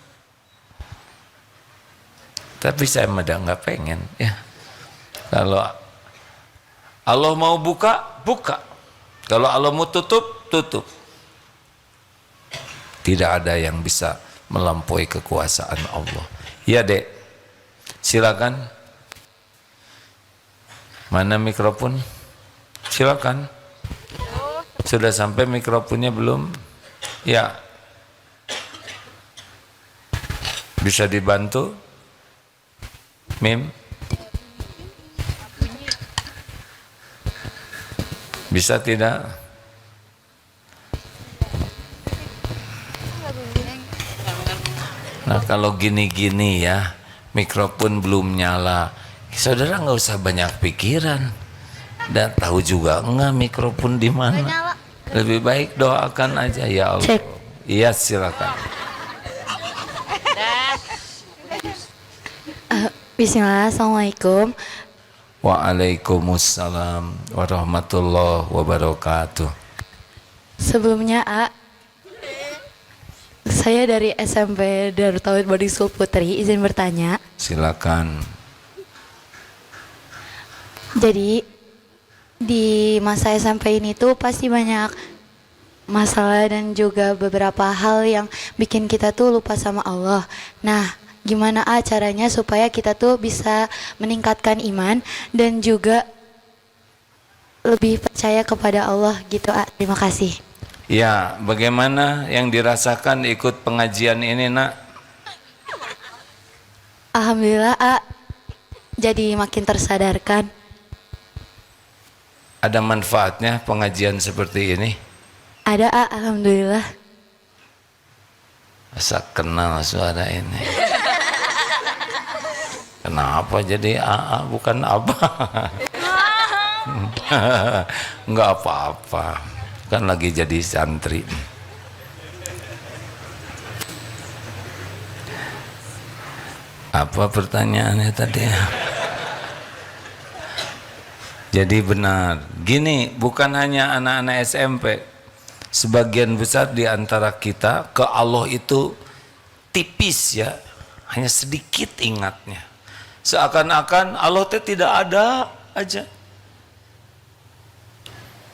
Tapi saya enggak pengen ya. Kalau Allah mau buka, buka. Kalau Allah mau tutup, tutup. Tidak ada yang bisa melampaui kekuasaan Allah. Ya Dek, silakan. Mana mikrofon? Silakan. Sudah sampai mikrofonnya belum? Ya. Bisa dibantu? Mim? Bisa tidak? Nah kalau gini-gini ya, mikrofon belum nyala, saudara nggak usah banyak pikiran. Dan tahu juga enggak mikrofon di mana. Lebih baik doakan aja ya Allah. Cek. Iya silakan. Bismillah, Assalamualaikum. Waalaikumsalam warahmatullahi wabarakatuh. Sebelumnya saya dari SMP Darut Tauhid Boarding School Putri, izin bertanya. Silakan. Jadi di masa SMP ini tuh pasti banyak masalah dan juga beberapa hal yang bikin kita tuh lupa sama Allah. Nah, gimana caranya supaya kita tuh bisa meningkatkan iman dan juga lebih percaya kepada Allah gitu. Terima kasih. Ya, bagaimana yang dirasakan ikut pengajian ini, Nak? Alhamdulillah, jadi makin tersadarkan. Ada manfaatnya pengajian seperti ini? Ada, alhamdulillah. Asa kenal suara ini. Kenapa jadi AA bukan Abah? Enggak apa-apa, kan lagi jadi santri. Apa pertanyaannya tadi? Jadi benar, gini, bukan hanya anak-anak SMP, sebagian besar di antara kita ke Allah itu tipis ya, hanya sedikit ingatnya. Seakan-akan Allah itu tidak ada aja.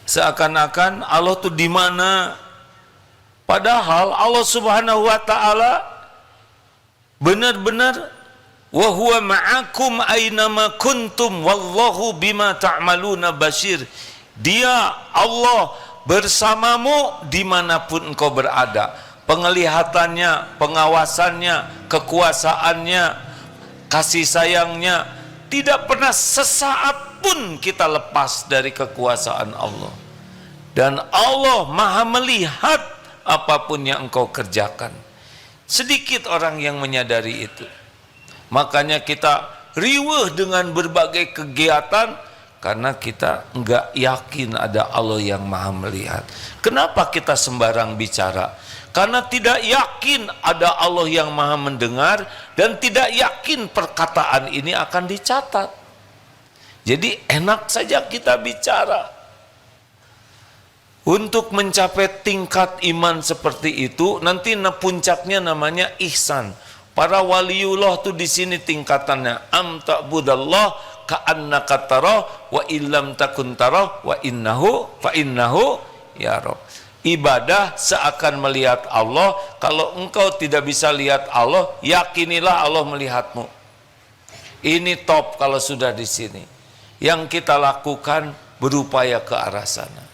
Seakan-akan Allah itu di mana? Padahal Allah Subhanahu wa taala benar-benar wa huwa ma'akum aynama kuntum wallahu bima ta'maluna basyir. Dia Allah bersamamu dimanapun engkau berada. Penglihatannya, pengawasannya, kekuasaannya, kasih sayangnya, tidak pernah sesaat pun kita lepas dari kekuasaan Allah. Dan Allah maha melihat apapun yang engkau kerjakan. Sedikit orang yang menyadari itu. Makanya kita riweuh dengan berbagai kegiatan karena kita enggak yakin ada Allah yang maha melihat. Kenapa kita sembarang bicara? Karena tidak yakin ada Allah yang maha mendengar dan tidak yakin perkataan ini akan dicatat. Jadi enak saja kita bicara. Untuk mencapai tingkat iman seperti itu, nanti puncaknya namanya ihsan. Para waliullah tuh di sini tingkatannya am ta'budallah ka'annaka tarah wa illam takun tarah wa innahu fa innahu yarah. Ibadah seakan melihat Allah. Kalau engkau tidak bisa lihat Allah, yakinilah Allah melihatmu. Ini top kalau sudah di sini. Yang kita lakukan berupaya ke arah sana.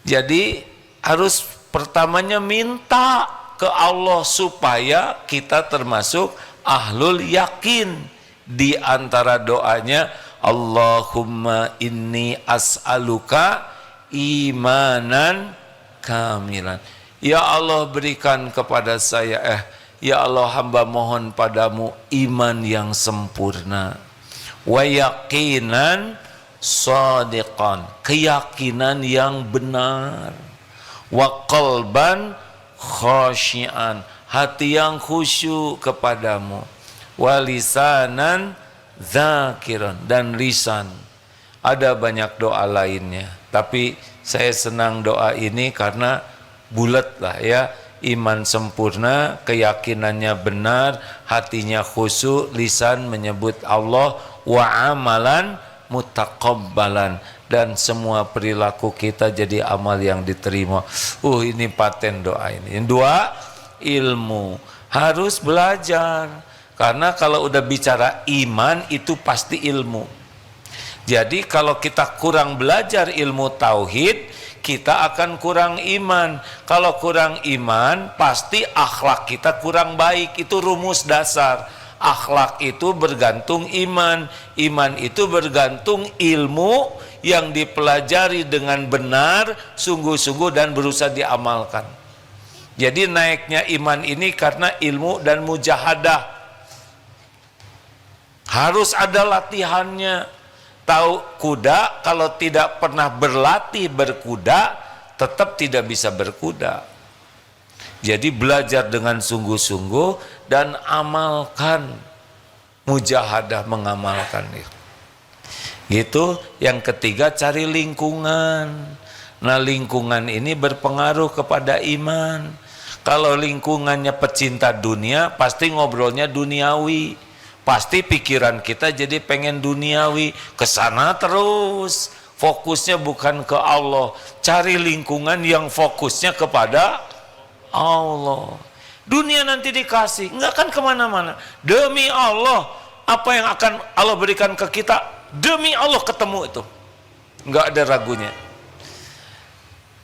Jadi harus pertamanya minta ke Allah supaya kita termasuk ahlul yakin. Di antara doanya, Allahumma inni as'aluka imanan kamilan. Ya Allah, berikan kepada saya ya Allah, hamba mohon padamu iman yang sempurna. Wa yaqinan shadiqan, keyakinan yang benar. Wa qalban khasyian, hati yang khusyuk kepadamu. Walisanan zakiran, dan lisan. Ada banyak doa lainnya, tapi saya senang doa ini karena bulat lah ya. Iman sempurna, keyakinannya benar, hatinya khusyuk, lisan menyebut Allah, wa amalan mutaqabbalan, dan semua perilaku kita jadi amal yang diterima. Ini paten doa ini. Yang dua, ilmu. Harus belajar. Karena kalau udah bicara iman itu pasti ilmu. Jadi kalau kita kurang belajar ilmu tauhid, kita akan kurang iman. Kalau kurang iman, pasti akhlak kita kurang baik. Itu rumus dasar. Akhlak itu bergantung iman. Iman itu bergantung ilmu yang dipelajari dengan benar, sungguh-sungguh, dan berusaha diamalkan. Jadi naiknya iman ini karena ilmu dan mujahadah. Harus ada latihannya. Tahu kuda, kalau tidak pernah berlatih berkuda, tetap tidak bisa berkuda. Jadi belajar dengan sungguh-sungguh dan amalkan, mujahadah mengamalkan itu. Gitu. Yang ketiga, cari lingkungan. Nah, lingkungan ini berpengaruh kepada iman. Kalau lingkungannya pecinta dunia, pasti ngobrolnya duniawi. Pasti pikiran kita jadi pengen duniawi, kesana terus. fokusnya bukan ke Allah, cari lingkungan yang fokusnya kepada Allah. Dunia nanti dikasih, nggak akan kemana-mana. Demi Allah, apa yang akan Allah berikan ke kita, demi Allah ketemu itu, nggak ada ragunya.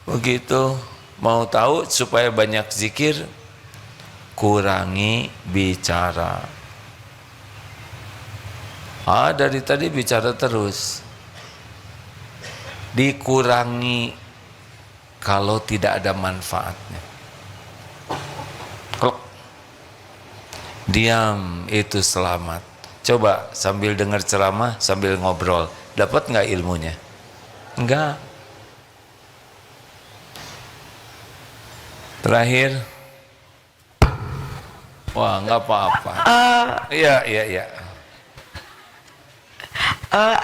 Begitu. Mau tahu supaya banyak zikir, kurangi bicara. Dari tadi bicara terus. Dikurangi kalau tidak ada manfaatnya. Klok. Diam itu selamat. Coba sambil dengar ceramah, sambil ngobrol, dapat nggak ilmunya? Enggak. Terakhir, wah nggak apa-apa. Iya.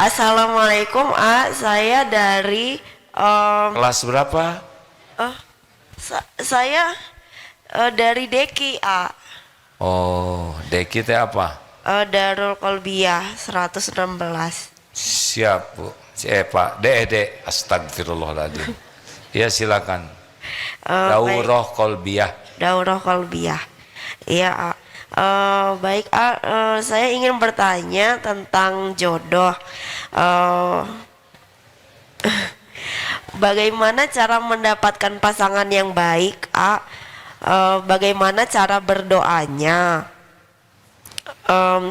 Assalamualaikum, saya dari Kelas berapa? saya dari Deki, Oh, Deki teh apa? Darul Kolbiyah 116. Siap Bu. Pak, Dek, astagfirullahaladzim. Ya silakan. Daurah Kolbiyah. Daurah Kolbiyah. Iya, baik, saya ingin bertanya tentang jodoh. Bagaimana cara mendapatkan pasangan yang baik, bagaimana cara berdoanya?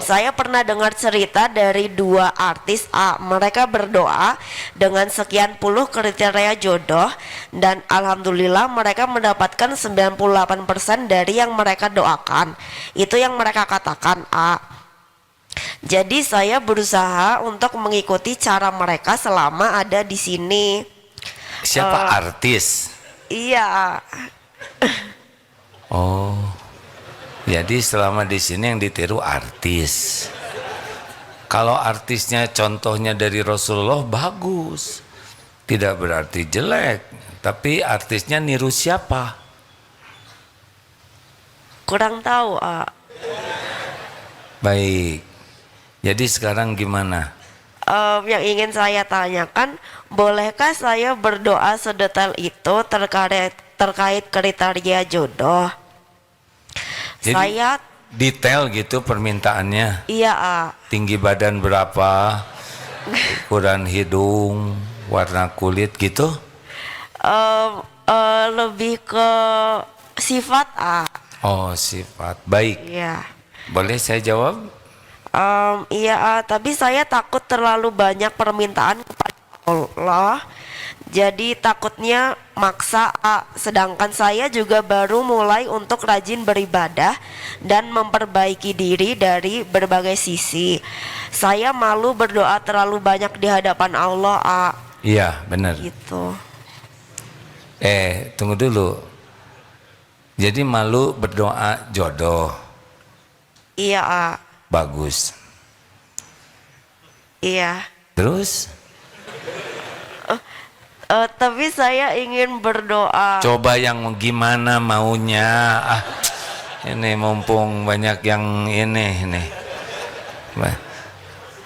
Saya pernah dengar cerita dari dua artis, mereka berdoa dengan sekian puluh kriteria jodoh dan alhamdulillah mereka mendapatkan 98% dari yang mereka doakan. Itu yang mereka katakan, Jadi saya berusaha untuk mengikuti cara mereka selama ada di sini. Siapa artis? Iya. Oh. Jadi selama di sini yang ditiru artis. Kalau artisnya contohnya dari Rasulullah bagus, tidak berarti jelek. Tapi artisnya niru siapa? Kurang tahu, Baik. Jadi sekarang gimana? Yang ingin saya tanyakan, bolehkah saya berdoa sedetail itu terkait kriteria jodoh? Jadi, saya detail gitu permintaannya. iya, Tinggi badan berapa? Ukuran hidung, warna kulit gitu? lebih ke sifat, Oh, sifat. Baik. iya. Boleh saya jawab? Iya, tapi saya takut terlalu banyak permintaan kepada Allah. Jadi takutnya maksa, sedangkan saya juga baru mulai untuk rajin beribadah dan memperbaiki diri dari berbagai sisi. Saya malu berdoa terlalu banyak di hadapan Allah, Iya, benar. gitu. Tunggu dulu. Jadi malu berdoa jodoh. Iya, Bagus. iya. Terus? Tapi saya ingin berdoa. Coba yang gimana maunya. Ini mumpung banyak yang ini.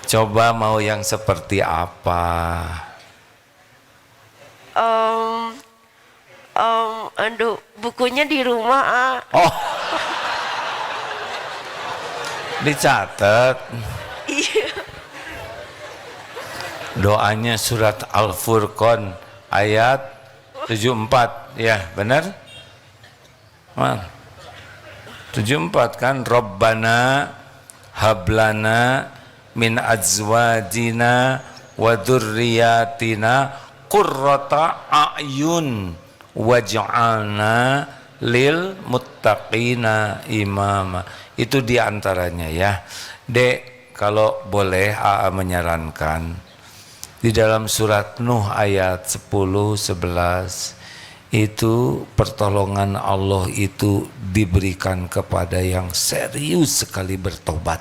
Coba mau yang seperti apa? Aduh, bukunya di rumah, Oh, dicatat. Iya. Doanya surat Al-Furqan ayat 74. Ya, benar? 74 kan? Rabbana hablana min azwajina wa dzurriyyatina qurrata a'yun waj'alna lil muttaqina imama. Itu diantaranya ya. Dek, kalau boleh menyarankan, di dalam surat Nuh ayat 10-11 itu pertolongan Allah itu diberikan kepada yang serius sekali bertobat.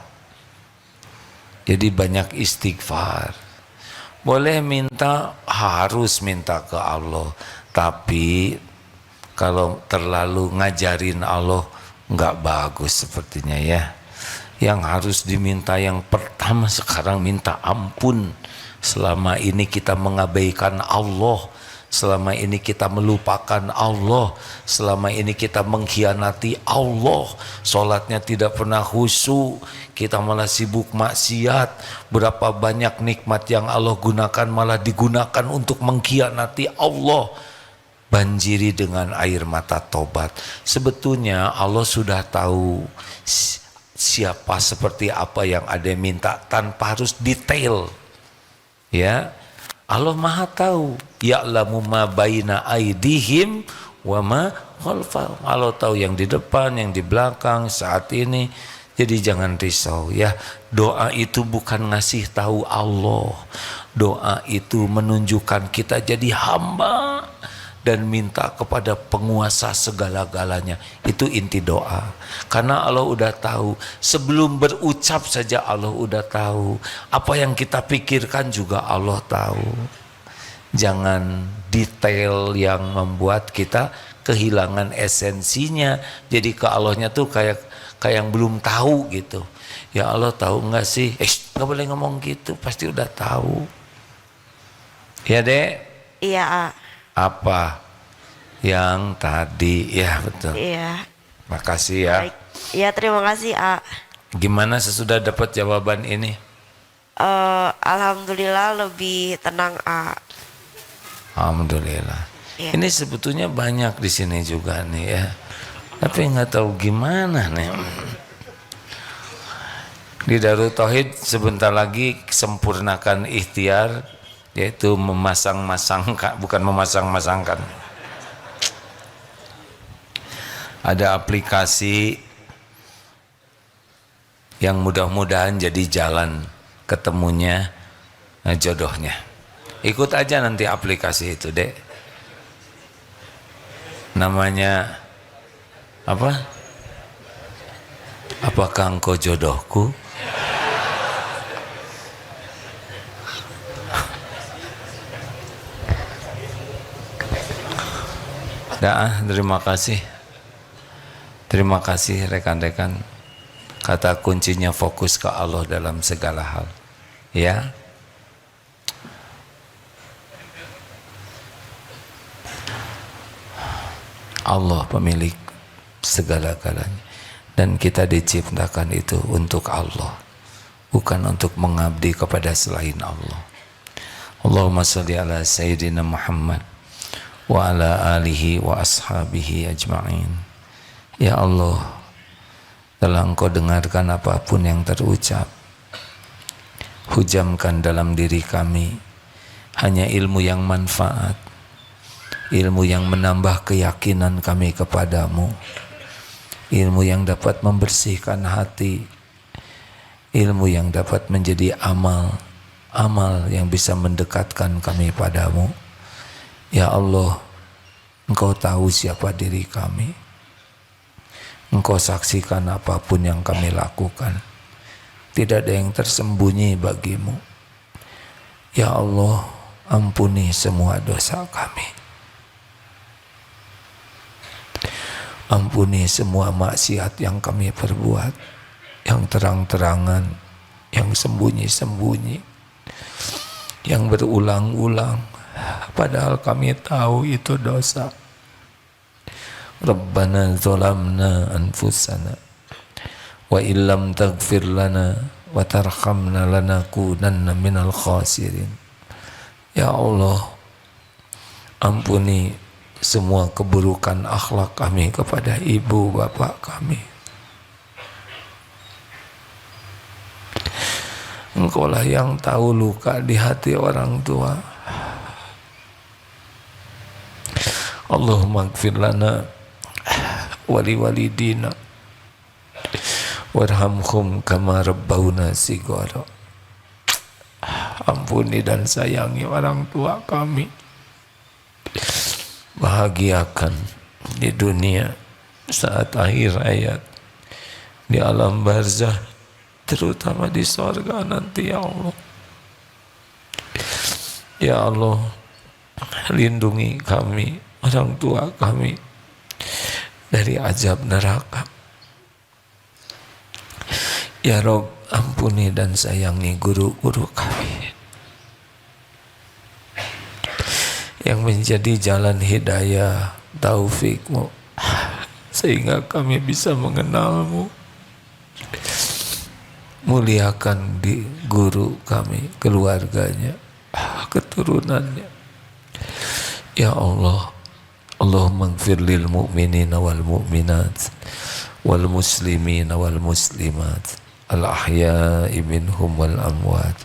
Jadi banyak istighfar. Boleh minta, harus minta ke Allah. Tapi kalau terlalu ngajarin Allah nggak bagus sepertinya ya. Yang harus diminta yang pertama sekarang minta ampun selama ini kita mengabaikan Allah, selama ini kita melupakan Allah, selama ini kita mengkhianati Allah, sholatnya tidak pernah khusyuk, kita malah sibuk maksiat. Berapa banyak nikmat yang Allah gunakan malah digunakan untuk mengkhianati Allah. Banjiri dengan air mata tobat. Sebetulnya Allah sudah tahu siapa seperti apa yang ada minta tanpa harus detail. Ya, Allah Maha tahu. Ya'lamu ma baina aidihim wa ma khalfahum. Allah tahu yang di depan, yang di belakang saat ini. Jadi jangan risau ya. Doa itu bukan ngasih tahu Allah. Doa itu menunjukkan kita jadi hamba dan minta kepada penguasa segala-galanya. Itu inti doa. Karena Allah udah tahu, sebelum berucap saja Allah udah tahu. Apa yang kita pikirkan juga Allah tahu. Jangan detail yang membuat kita kehilangan esensinya. Jadi ke Allahnya tuh kayak yang belum tahu gitu. Ya Allah tahu enggak sih? Nggak boleh ngomong gitu, pasti udah tahu. Ya Dek? Iya, A. Apa yang tadi? Ya betul. Iya. Makasih ya. Baik. Iya, terima kasih, A. Gimana sesudah dapat jawaban ini? Alhamdulillah lebih tenang, A. Alhamdulillah. Iya. Ini sebetulnya banyak di sini juga nih ya. Tapi nggak tahu gimana nih. Di Darut Tauhid sebentar lagi sempurnakan ikhtiar, yaitu memasang-masangkan, bukan memasang-masangkan. Ada aplikasi yang mudah-mudahan jadi jalan ketemunya jodohnya. Ikut aja nanti aplikasi itu, Dek. Namanya apa? Apakah engkau jodohku? Terima kasih. Terima kasih rekan-rekan. Kata kuncinya fokus ke Allah dalam segala hal. Ya. Allah pemilik segala-galanya. Dan kita diciptakan itu untuk Allah, bukan untuk mengabdi kepada selain Allah. Allahumma sholli ala Sayyidina Muhammad wa ala alihi wa ashabihi ajma'in. Ya Allah, telah Engkau dengarkan apapun yang terucap, hujamkan dalam diri kami hanya ilmu yang manfaat, ilmu yang menambah keyakinan kami kepadamu, ilmu yang dapat membersihkan hati, ilmu yang dapat menjadi amal yang bisa mendekatkan kami padamu. Ya Allah, Engkau tahu siapa diri kami. Engkau saksikan apapun yang kami lakukan. Tidak ada yang tersembunyi bagimu. Ya Allah, ampuni semua dosa kami. Ampuni semua maksiat yang kami perbuat, yang terang-terangan, yang sembunyi-sembunyi, yang berulang-ulang, padahal kami tahu itu dosa. Rabbana zalamna anfusana wa illam taghfir lana wa tarhamna lanakunanna minal khasirin. Ya Allah, ampuni semua keburukan akhlak kami kepada ibu bapak kami. Engkaulah yang tahu luka di hati orang tua. Allahumma ighfir lana wali walidina warhamhum kama rabbawna sighara. Ampuni dan sayangi orang tua kami. Bahagiakan di dunia saat akhir hayat, di alam barzah, terutama di sorga nanti. Ya Allah, ya Allah, lindungi kami, orang tua kami, dari azab neraka. Ya Rabb, ampuni dan sayangi guru-guru kami. yang menjadi jalan hidayah taufikmu, sehingga kami bisa mengenalmu. Muliakan di guru kami, keluarganya, keturunannya. Ya Allah, Allahumma ighfir lil mu'minina wal mu'minat wal muslimina wal muslimat al ahya'i minhum wal amwat.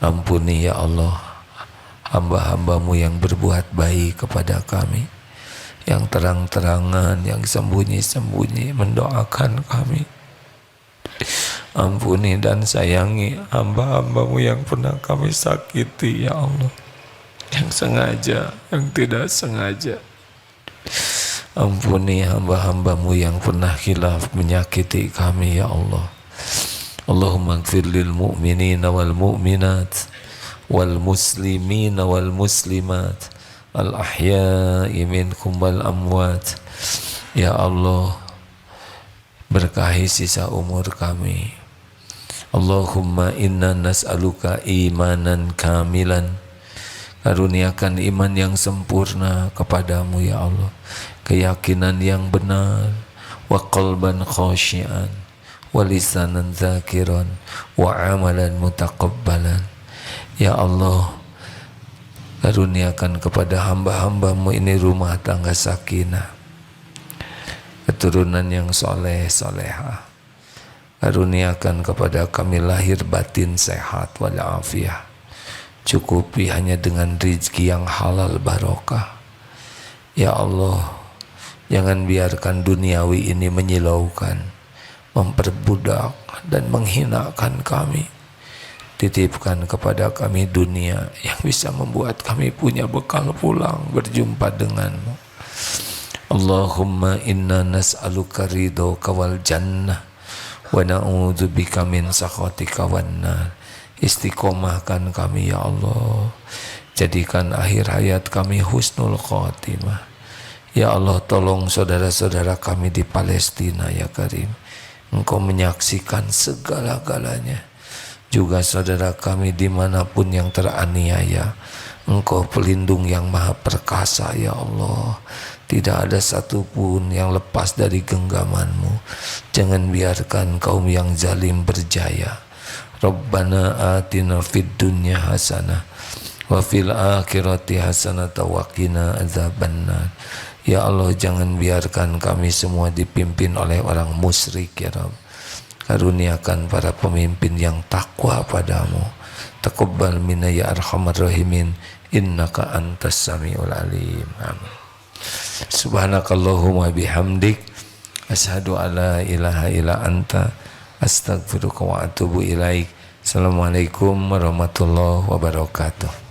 Ampuni ya Allah hamba-hambamu yang berbuat baik kepada kami, yang terang-terangan, yang sembunyi-sembunyi mendoakan kami. Ampuni dan sayangi hamba-hambamu yang pernah kami sakiti ya Allah, yang sengaja, yang tidak sengaja. Ampuni hamba-hambamu yang pernah khilaf menyakiti kami ya Allah. Allahumma ighfir lil mu'minina wal mu'minat wal muslimina wal muslimat al ahya'i minkum wal amwat. Ya Allah, berkahi sisa umur kami. Allahumma inna nas'aluka imanan kamilan. Karuniakan iman yang sempurna kepadamu ya Allah, keyakinan yang benar, wa qalban khasyian, wa lisanan zakiran, wa amalan mutaqabbalan. Ya Allah, karuniakan kepada hamba-hambamu ini rumah tangga sakinah, keturunan yang soleh solehah. Karuniakan kepada kami lahir batin sehat walafiat. Cukupi hanya dengan rezeki yang halal barokah. Ya Allah, jangan biarkan duniawi ini menyilaukan, memperbudak dan menghinakan kami. Titipkan kepada kami dunia yang bisa membuat kami punya bekal pulang berjumpa denganmu. Allahumma inna nas'aluka ridhoka wal jannah wa na'udzubika min sakhatika wan nar. Istiqomahkan kami ya Allah, jadikan akhir hayat kami husnul khotimah. Ya Allah, tolong saudara-saudara kami di Palestina ya Karim, Engkau menyaksikan segala-galanya. Juga saudara kami dimanapun yang teraniaya, Engkau pelindung yang maha perkasa ya Allah. Tidak ada satupun yang lepas dari genggaman-Mu. Jangan biarkan kaum yang zalim berjaya. Rabbana atina fid dunya hasanah wa fil akhirati hasanah wa qina adzabannar. Ya Allah, jangan biarkan kami semua dipimpin oleh orang musyrik ya Rabb. Karuniakan para pemimpin yang takwa padamu. Taqabbal minna ya arhamar rahimin, innaka antas samiul alim. Amin. Subhanakallahumma bihamdik, asyhadu alla ilaha illa anta, astaghfiruka wa atubu ilaik. Assalamualaikum warahmatullahi wabarakatuh.